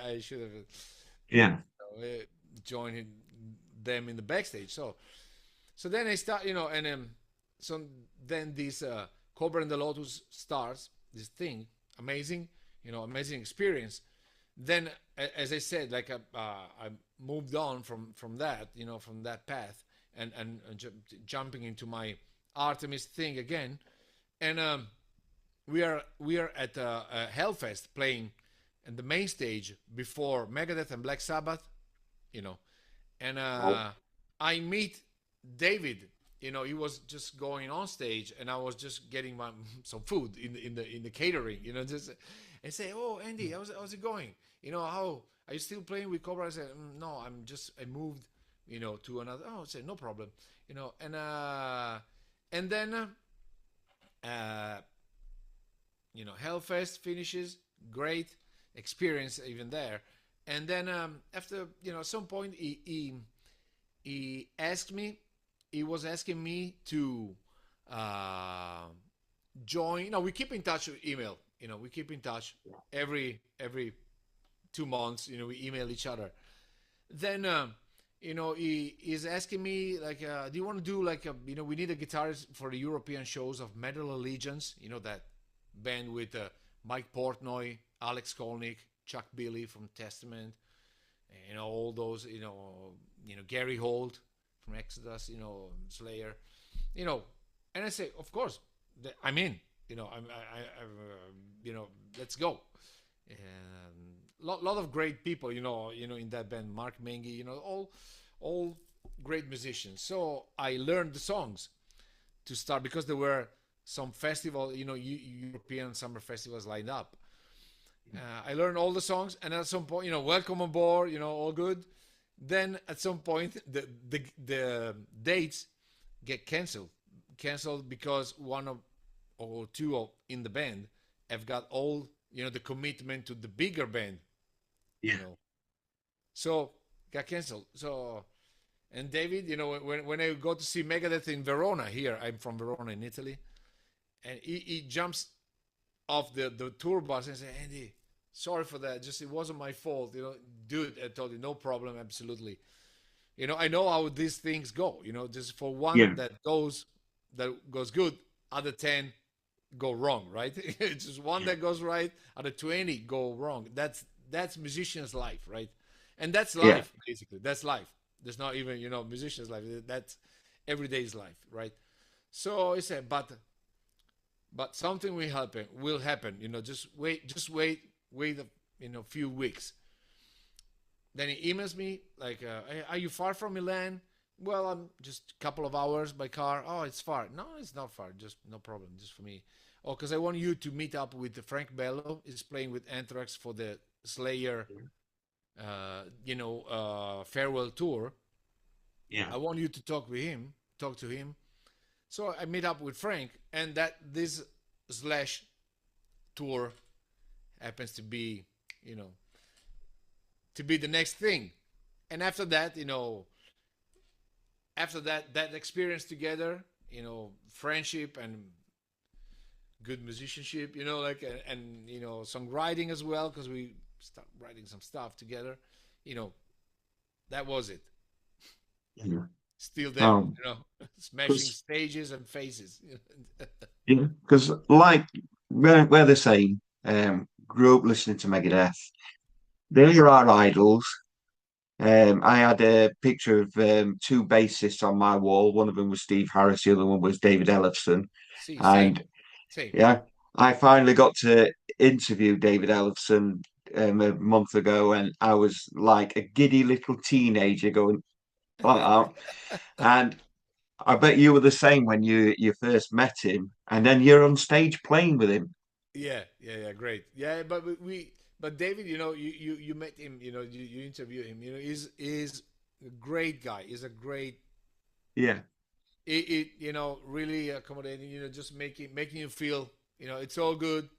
S2: I should have
S1: Yeah.
S2: joined them in the backstage. So then I start, and so then this Cobra and the Lotus starts this thing, amazing, amazing experience. Then, as I said, like I moved on from that, from that path, and jumping into my Artemis thing again, and we are at Hellfest playing in the main stage before Megadeth and Black Sabbath, and
S1: Oh.
S2: I meet David. He was just going on stage, and I was just getting some food in the catering. Just and say, "Oh, Andy, how's it going? How are you still playing with Cobra?" I said, "No, I moved, to another." Oh, I said, "No problem," and then Hellfest finishes, great experience even there, and then after at some point he asked me, he was asking me to join. We keep in touch with email. We keep in touch every 2 months. We email each other. Then he is asking me like, do you want to do like we need a guitarist for the European shows of Metal Allegiance. That band with Mike Portnoy, Alex Kolnick, Chuck Billy from Testament, all those, Gary Holt from Exodus, Slayer, and I say, of course, I'm in, let's go. Lot of great people, in that band, Mark Mengi, all great musicians. So I learned the songs to start because there were some festival, European summer festivals lined up. I learned all the songs, and at some point, welcome on board, all good. Then at some point, the dates get canceled because one or two in the band have got all the commitment to the bigger band,
S1: Yeah.
S2: so got canceled. So and David, when I go to see Megadeth in Verona, here I'm from Verona in Italy, and he jumps off the tour bus and says, Andy, sorry for that. Just it wasn't my fault. Dude, I told you, no problem, absolutely. I know how these things go. Just for one
S1: Yeah.
S2: that goes good, other 10 go wrong, right? It's just one
S1: Yeah.
S2: that goes right, other 20 go wrong. That's musician's life, right? And that's
S1: Yeah.
S2: life, basically. That's life. There's not even musician's life. That's everyday's life, right? So I said, but something will happen. Just wait a few weeks. Then he emails me like, "Hey, are you far from Milan?" Well, I'm just a couple of hours by car. Oh, it's far. No, it's not far. Just no problem. Just for me. Oh, because I want you to meet up with Frank Bello. He's playing with Anthrax for the Slayer, farewell tour.
S1: Yeah.
S2: I want you to talk to him. So I meet up with Frank, and that this slash tour happens to be, to be the next thing. And after that, after that experience together, friendship and good musicianship, like and songwriting as well, because we start writing some stuff together. You know, that was it.
S1: Yeah.
S2: Still there,
S1: Oh,
S2: smashing
S1: because
S2: stages and faces.
S1: yeah, because like we're the same. Grew up listening to Megadeth. They are our idols. I had a picture of two bassists on my wall. One of them was Steve Harris, the other one was David Ellefson.
S2: See, same,
S1: And
S2: same.
S1: yeah, I finally got to interview David Ellefson a month ago, and I was like a giddy little teenager going like that. And I bet you were the same when you first met him, and then you're on stage playing with him.
S2: Yeah, yeah, yeah, great. Yeah, but but David, you met him, you interview him. He's a great guy. He's a great,
S1: Yeah,
S2: really accommodating. Just making you feel, it's all good.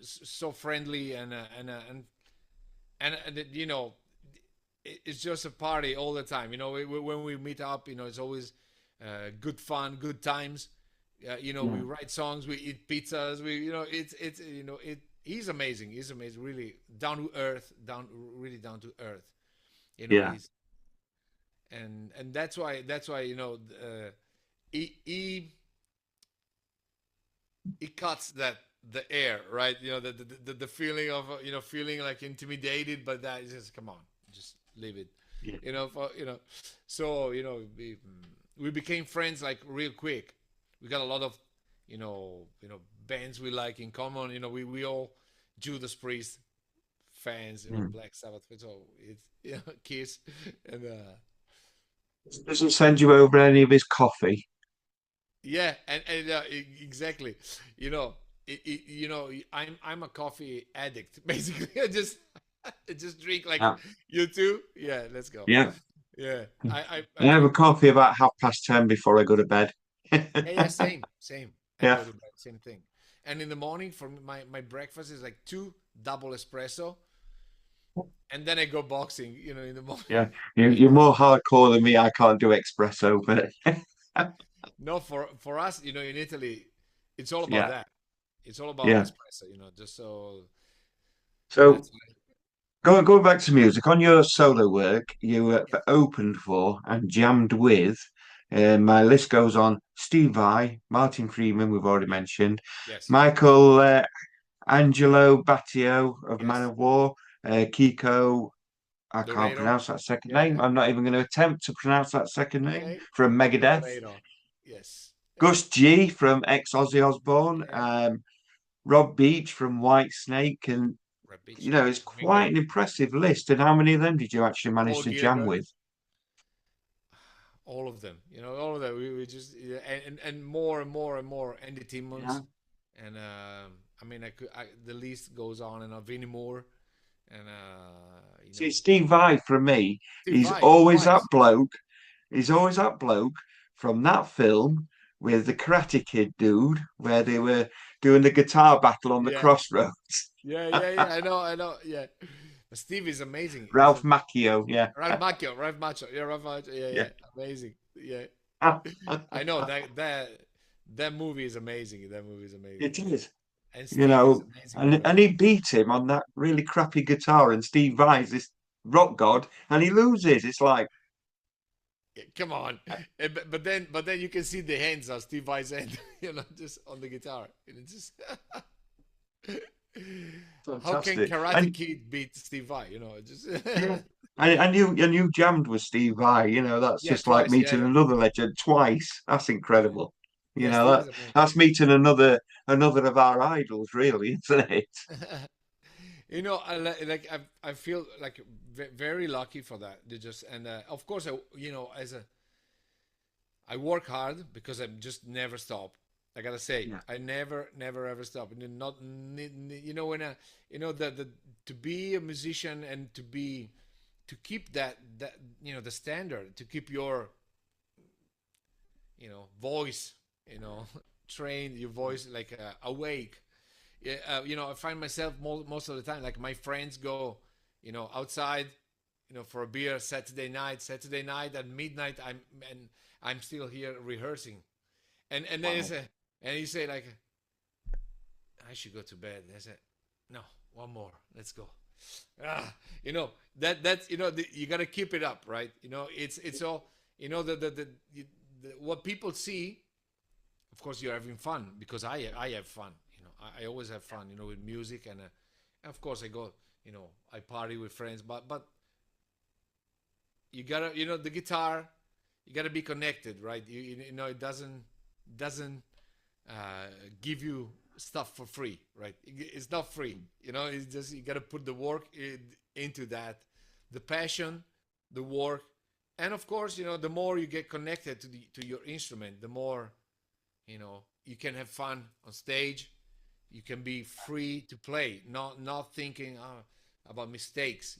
S2: So friendly and it's just a party all the time. When we meet up, it's always good fun, good times. We
S1: yeah,
S2: write songs, we eat pizzas. It's it. He's amazing. He's amazing. Really down to earth, really down to earth.
S1: yeah,
S2: He's and that's why he he cuts the air, right? The feeling of feeling like intimidated, but that is just come on, just leave it.
S1: yeah,
S2: So we became friends like real quick. We got a lot of bands we like in common. We all Judas Priest fans,
S1: yeah.
S2: Black Sabbath. So it's Kiss and
S1: Doesn't send you over any of his coffee.
S2: yeah, and exactly. I'm a coffee addict basically. I just drink like
S1: Yeah,
S2: you too. Yeah, let's go.
S1: yeah.
S2: Yeah, I
S1: I have a
S2: drink.
S1: coffee about 10:30 before I go to bed.
S2: Yeah, yeah, same. I
S1: Yeah.
S2: go to bed, same thing. And in the morning, for me, my breakfast is like two double espresso, and then I go boxing. In the morning.
S1: Yeah, you're more hardcore than me. I can't do espresso, but
S2: No, for us, in Italy, it's all about
S1: yeah,
S2: that. It's all about
S1: yeah.
S2: espresso. Just so
S1: So
S2: that's
S1: going back to music, on your solo work, you
S2: yeah,
S1: opened for and jammed with. My list goes on: Steve Vai, Martin Freeman, we've already
S2: yeah,
S1: mentioned,
S2: yes,
S1: Michael Angelo Battio of Man
S2: yes.
S1: of War, Kiko. I can't
S2: Dorado.
S1: pronounce that second
S2: Yeah,
S1: name.
S2: yeah.
S1: I'm not even going to attempt to pronounce that second name
S2: Okay.
S1: from
S2: Kiko
S1: Megadeth.
S2: Dorado. Yes. Yeah.
S1: Gus G from ex Ozzy Osbourne.
S2: Yeah.
S1: Rob Beach from White Snake, and
S2: Red Beach.
S1: it's quite
S2: Mingo.
S1: an impressive list. And how many of them did you actually manage
S2: Paul
S1: to jam
S2: Gilbert.
S1: with?
S2: All of them. All of them. We just yeah, and more and more and more. Andy
S1: Yeah.
S2: Timmons. And I mean, the list goes on and on. Vinnie Moore. And
S1: See, Steve Vai for me,
S2: Steve
S1: he's
S2: Vai
S1: always that
S2: twice.
S1: bloke. He's always that bloke from that film with the Karate Kid dude, where they were doing the guitar battle on the
S2: Yeah.
S1: crossroads.
S2: Yeah. Yeah. Yeah. I know. Yeah. But Steve is amazing.
S1: Ralph Macchio, yeah.
S2: Ralph Macchio. Ralph Macchio. Yeah. Ralph Macchio. Yeah.
S1: Yeah.
S2: Yeah. Amazing. Yeah. I know that movie is amazing. That movie is amazing.
S1: It is.
S2: And
S1: you
S2: Steve is
S1: know,
S2: amazing as
S1: and
S2: well.
S1: he beat him on that really crappy guitar, and Steve Vai's this rock god, and he loses. It's like,
S2: Yeah, come on. But then you can see the hands of Steve Vai's hand, just on the guitar. And it's just how can
S1: fantastic.
S2: Karate
S1: And
S2: Kid beat Steve Vai? Just
S1: yeah, and you jammed with Steve Vai. That's
S2: yeah,
S1: just like
S2: twice. Yeah,
S1: meeting
S2: yeah,
S1: another legend twice. That's
S2: yeah.
S1: incredible.
S2: Yeah, Steve
S1: That
S2: is amazing.
S1: that's meeting another of our idols, really, isn't it?
S2: I feel like very lucky for that. They just and of course as a I work hard because I just never stop. I gotta say,
S1: Yeah,
S2: I never ever stop. And not, when the to be a musician and to keep that the standard, to keep your voice, trained, your voice like awake. Yeah, I find myself most of the time, like my friends go, outside, for a beer. Saturday night at midnight, I'm still here rehearsing, and then
S1: Wow.
S2: he say like, I should go to bed. I said, no, one more, let's go. ah, that's you got to keep it up, right? It's all, what people see. Of course, you're having fun, because I have fun. I always have fun, with music, and of course I go, I party with friends, but you gotta, the guitar, you gotta be connected, right? It doesn't uh, give you stuff for free, right? It's not free. It's just, you got to put the work into that, the passion, the work, and of course, the more you get connected to your instrument, the more you can have fun on stage. You can be free to play, not thinking about mistakes.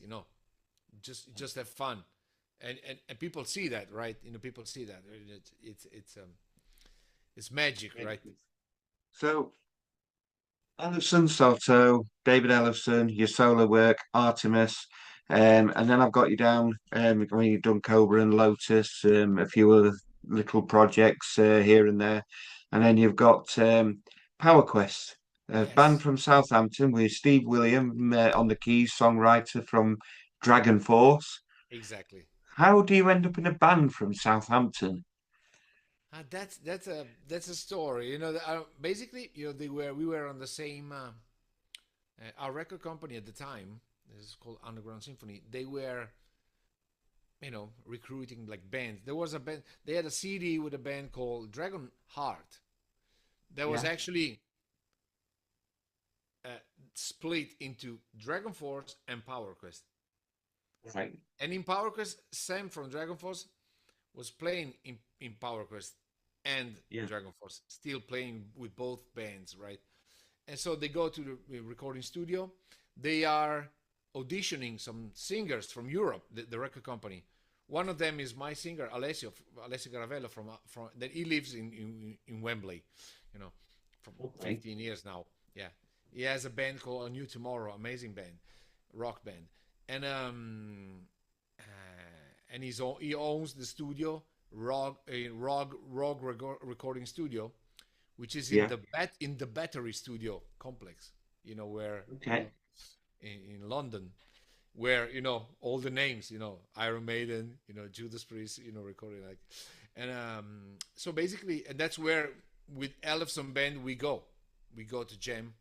S2: Just have fun, and people see that, right? People see that it's magic, right?
S1: So Ellefson, Soto, David Ellefson, your solo work, Artemis, and then I've got you down. I mean, you've done Cobra and Lotus, a few other little projects here and there, and then you've got Power Quest, a band
S2: Yes,
S1: from Southampton with Steve William on the keys, songwriter from Dragon Force.
S2: exactly.
S1: How do you end up in a band from Southampton?
S2: That's a story. Basically, we were on the same. Our record company at the time, this is called Underground Symphony. They were, recruiting like bands. There was a band. They had a CD with a band called Dragon Heart. That was
S1: Yeah,
S2: actually uh, split into Dragon Force and Power Quest.
S1: right.
S2: And in Power Quest, Sam from Dragon Force was playing in Power Quest and
S1: Yeah,
S2: Dragon Force, still playing with both bands, right? And so they go to the recording studio. They are auditioning some singers from Europe, the record company. One of them is my singer, Alessio Garavello, from that he lives in Wembley, you know, from
S1: okay.
S2: 15 years now. Yeah, he has a band called A New Tomorrow, amazing band, rock band, and he owns the studio, Recording Studio, which is
S1: Yeah,
S2: in the Battery Studio complex, where
S1: okay.
S2: in London, where all the names, Iron Maiden, Judas Priest, recording like, and so basically, and that's where with Ellefson band we go to jam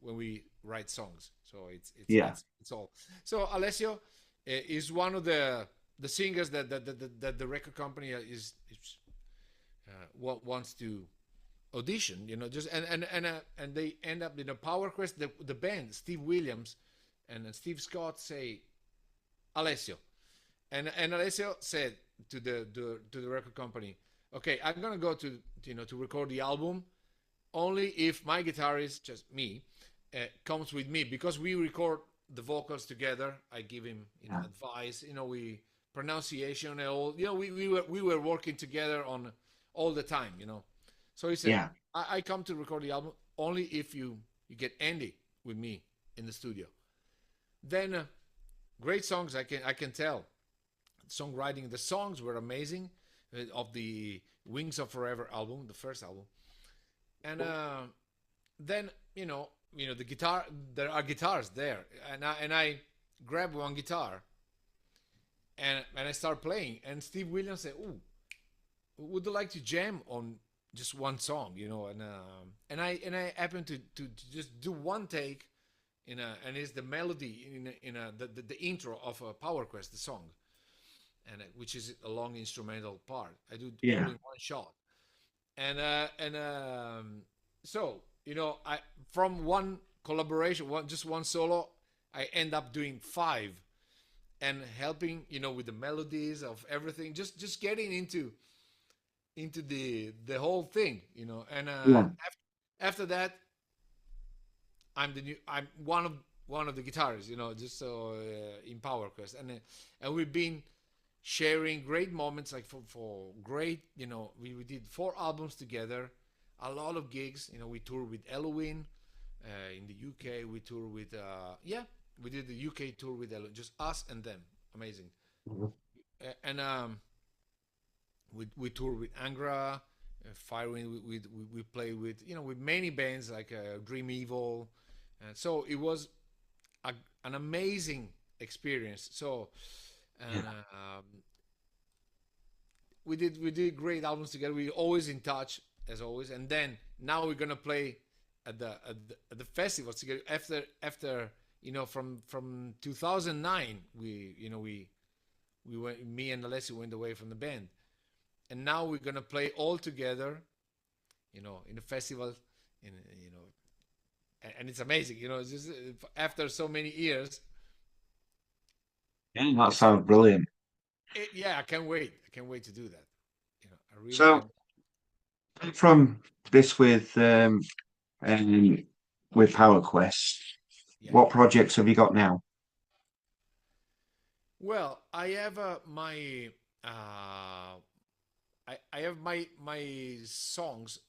S2: when we write songs. So
S1: Yeah,
S2: it's all. So Alessio is one of the singers that the record company wants to audition, just and they end up in a Power Quest. The band, Steve Williams and Steve Scott, say Alessio, and Alessio said to the record company, okay, I'm gonna go to record the album only if my guitarist, just me, comes with me, because we record the vocals together. I give him
S1: yeah,
S2: advice, we pronunciation and all. We were working together on all the time. So he said,
S1: yeah.
S2: I come to record the album only if you get Andy with me in the studio. Then great songs, I can tell. Songwriting, the songs were amazing, of the Wings of Forever album, the first album. And then the guitar, there are guitars there, and I grab one guitar, and I start playing, and Steve Williams said, "Oh, would you like to jam on just one song?" And I happen to just do one take and it's the melody the intro of a Power Quest, the song, and which is a long instrumental part. I do all
S1: Yeah.
S2: in one shot, and so I, from one collaboration, just one solo, I end up doing five, and helping with the melodies of everything, just getting into the whole thing, and
S1: Yeah.
S2: after that, I'm one of the guitarists, just so in Power Quest, and we've been sharing great moments, like for great, we did 4 albums together, a lot of gigs, we toured with Halloween in the UK, we toured with yeah, We did the UK tour with Ellefson, just us and them. Amazing. And we toured with Angra, Firewind. We play with with many bands like Dream Evil, and so it was an amazing experience. So and
S1: Yeah.
S2: we did great albums together. We always in touch as always. And then now we're gonna play at the festivals together after from 2009 we went, me and Alessi went away from the band, and now we're gonna play all together, in a festival, in and it's amazing, it's just after so many years.
S1: Yeah, that sounds brilliant.
S2: Yeah, I can't wait to do that. I really
S1: So
S2: can.
S1: from this um, with Power Quest,
S2: Yeah.
S1: what projects have you got now?
S2: Well, I have uh I have my songs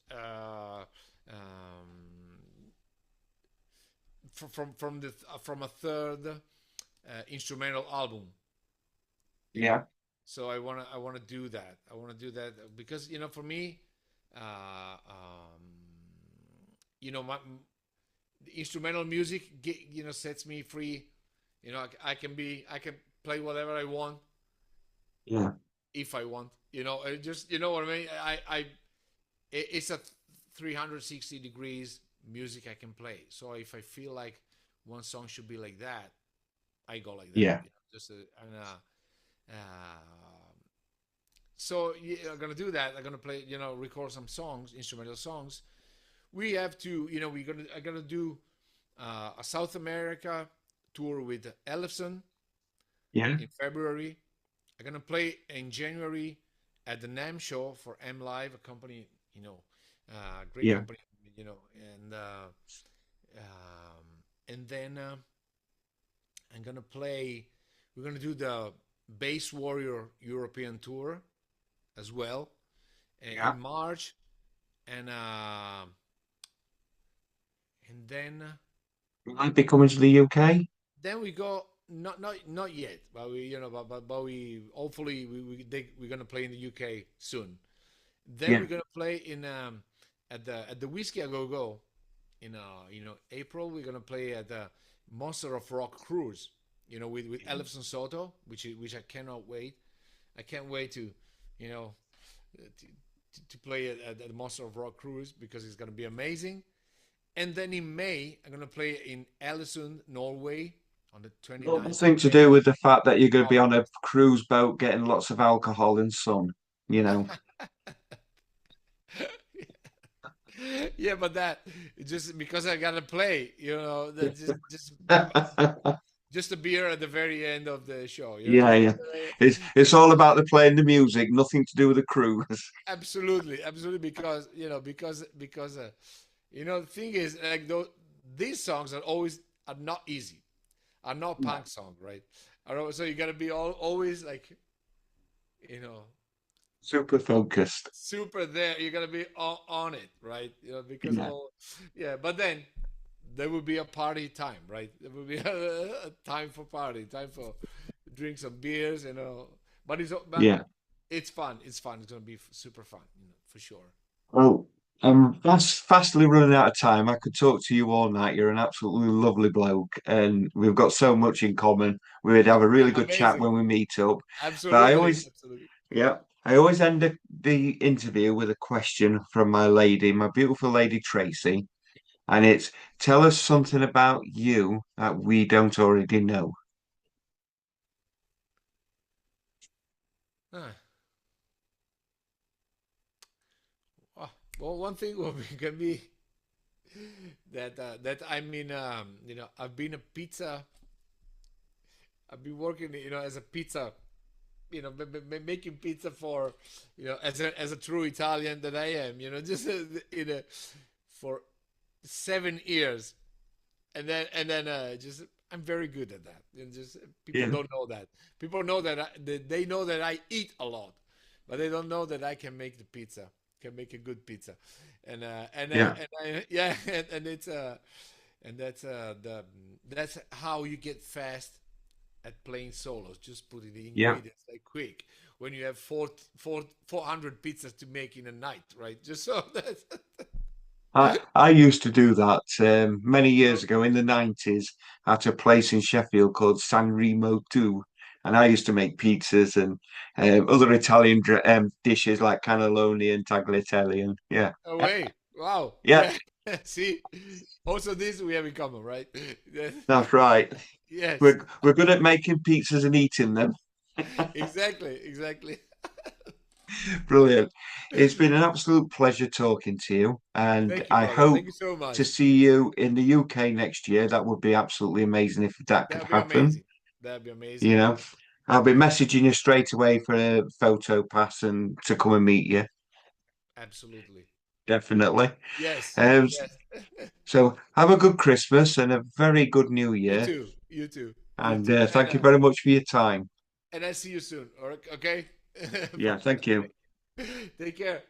S2: from a third instrumental album. you know
S1: Yeah,
S2: so I want to do that. I want to do that because for me, uh um my the instrumental music sets me free. I can play whatever I want
S1: yeah,
S2: if I want. Just what I mean. It's a 360 degrees music I can play. So if I feel like one song should be like that, I go like that.
S1: yeah,
S2: Just and so yeah, I'm gonna do that. I'm gonna play, record some songs, instrumental songs. We have to, I'm gonna do a South America tour with Ellefson
S1: yeah,
S2: in February. I'm gonna play in January at the NAM show for M Live, a company, great
S1: yeah.
S2: company, you know, um, and then I'm gonna play. We're gonna do the Bass Warrior European tour as well
S1: Yeah.
S2: in March, and
S1: Might be coming to the UK.
S2: then we go. Not yet, but but we hopefully we're gonna play in the UK soon. Then
S1: Yeah,
S2: we're gonna play in at the Whiskey a Go Go in April. We're gonna play at the Monster of Rock cruise. With
S1: yeah,
S2: Ellefson Soto, which I cannot wait. I can't wait to you know to play at the Monster of Rock cruise because it's gonna be amazing. And then in May, I'm gonna play in Ellefson, Norway, on the
S1: nothing
S2: 29th of
S1: to
S2: May.
S1: do with the fact that you're going to be
S2: Oh.
S1: on a cruise boat getting lots of alcohol and sun, you know.
S2: Yeah, but that just because I gotta play, that just a beer at the very end of the show,
S1: Yeah,
S2: just
S1: yeah. It's all about the playing the music, nothing to do with the cruise.
S2: absolutely, absolutely, because the thing is like these songs are not easy, are not
S1: No.
S2: punk songs, right? So you gotta be always like you know
S1: Super focused.
S2: super there. You gotta be on it, right? Because
S1: Yeah,
S2: yeah. But then there will be a party time, right? There will be a time for party, time for drink some beers, but
S1: yeah.
S2: it's fun. It's fun. It's gonna be super fun, for sure.
S1: Well, I'm fastly running out of time. I could talk to you all night. You're an absolutely lovely bloke, and we've got so much in common. We'd have a really good chat
S2: Amazing.
S1: when we meet up. But
S2: Absolutely, absolutely.
S1: I always end the interview with a question from my lady, my beautiful lady Tracy, and it's tell us something about you that we don't already know.
S2: Ah, well, one thing can be that I mean, I've been working, as a pizza, making pizza for, as a true Italian that I am, just for 7 years, and then just I'm very good at that. And just people
S1: Yeah,
S2: don't know that. People know that they know that I eat a lot, but they don't know that I can make the pizza, can make a good pizza, and
S1: yeah,
S2: yeah, and it's and that's how you get fast at playing solos. Just putting the
S1: Yeah.
S2: ingredients like quick when you have 400 pizzas to make in a night, right? Just so that.
S1: I used to do that many years
S2: Oh,
S1: ago in the 90s at a place in Sheffield called San Remo 2. And I used to make pizzas and other Italian dishes like cannelloni and tagliatelle. And yeah,
S2: away! Wow!
S1: yeah,
S2: Yeah. See, also this we have in common, right?
S1: that's right.
S2: Yes,
S1: We're good at making pizzas and eating them.
S2: exactly, exactly.
S1: Brilliant. It's been an absolute pleasure talking to you, and
S2: Thank you,
S1: I
S2: brother.
S1: hope
S2: Thank you so
S1: to
S2: much.
S1: see you in the UK next year. That would be absolutely amazing if that could
S2: That'd be
S1: happen.
S2: amazing. That'd be
S1: You
S2: amazing.
S1: know, I'll be messaging you straight away for a photo pass and to come and meet you.
S2: Absolutely.
S1: Definitely.
S2: Yes.
S1: Um,
S2: Yes.
S1: so have a good Christmas and a very good New
S2: You
S1: Year.
S2: too. You too. You
S1: And
S2: too.
S1: thank you very much for your time.
S2: And I see you soon. Okay.
S1: Yeah,
S2: Bye.
S1: thank you.
S2: Take care.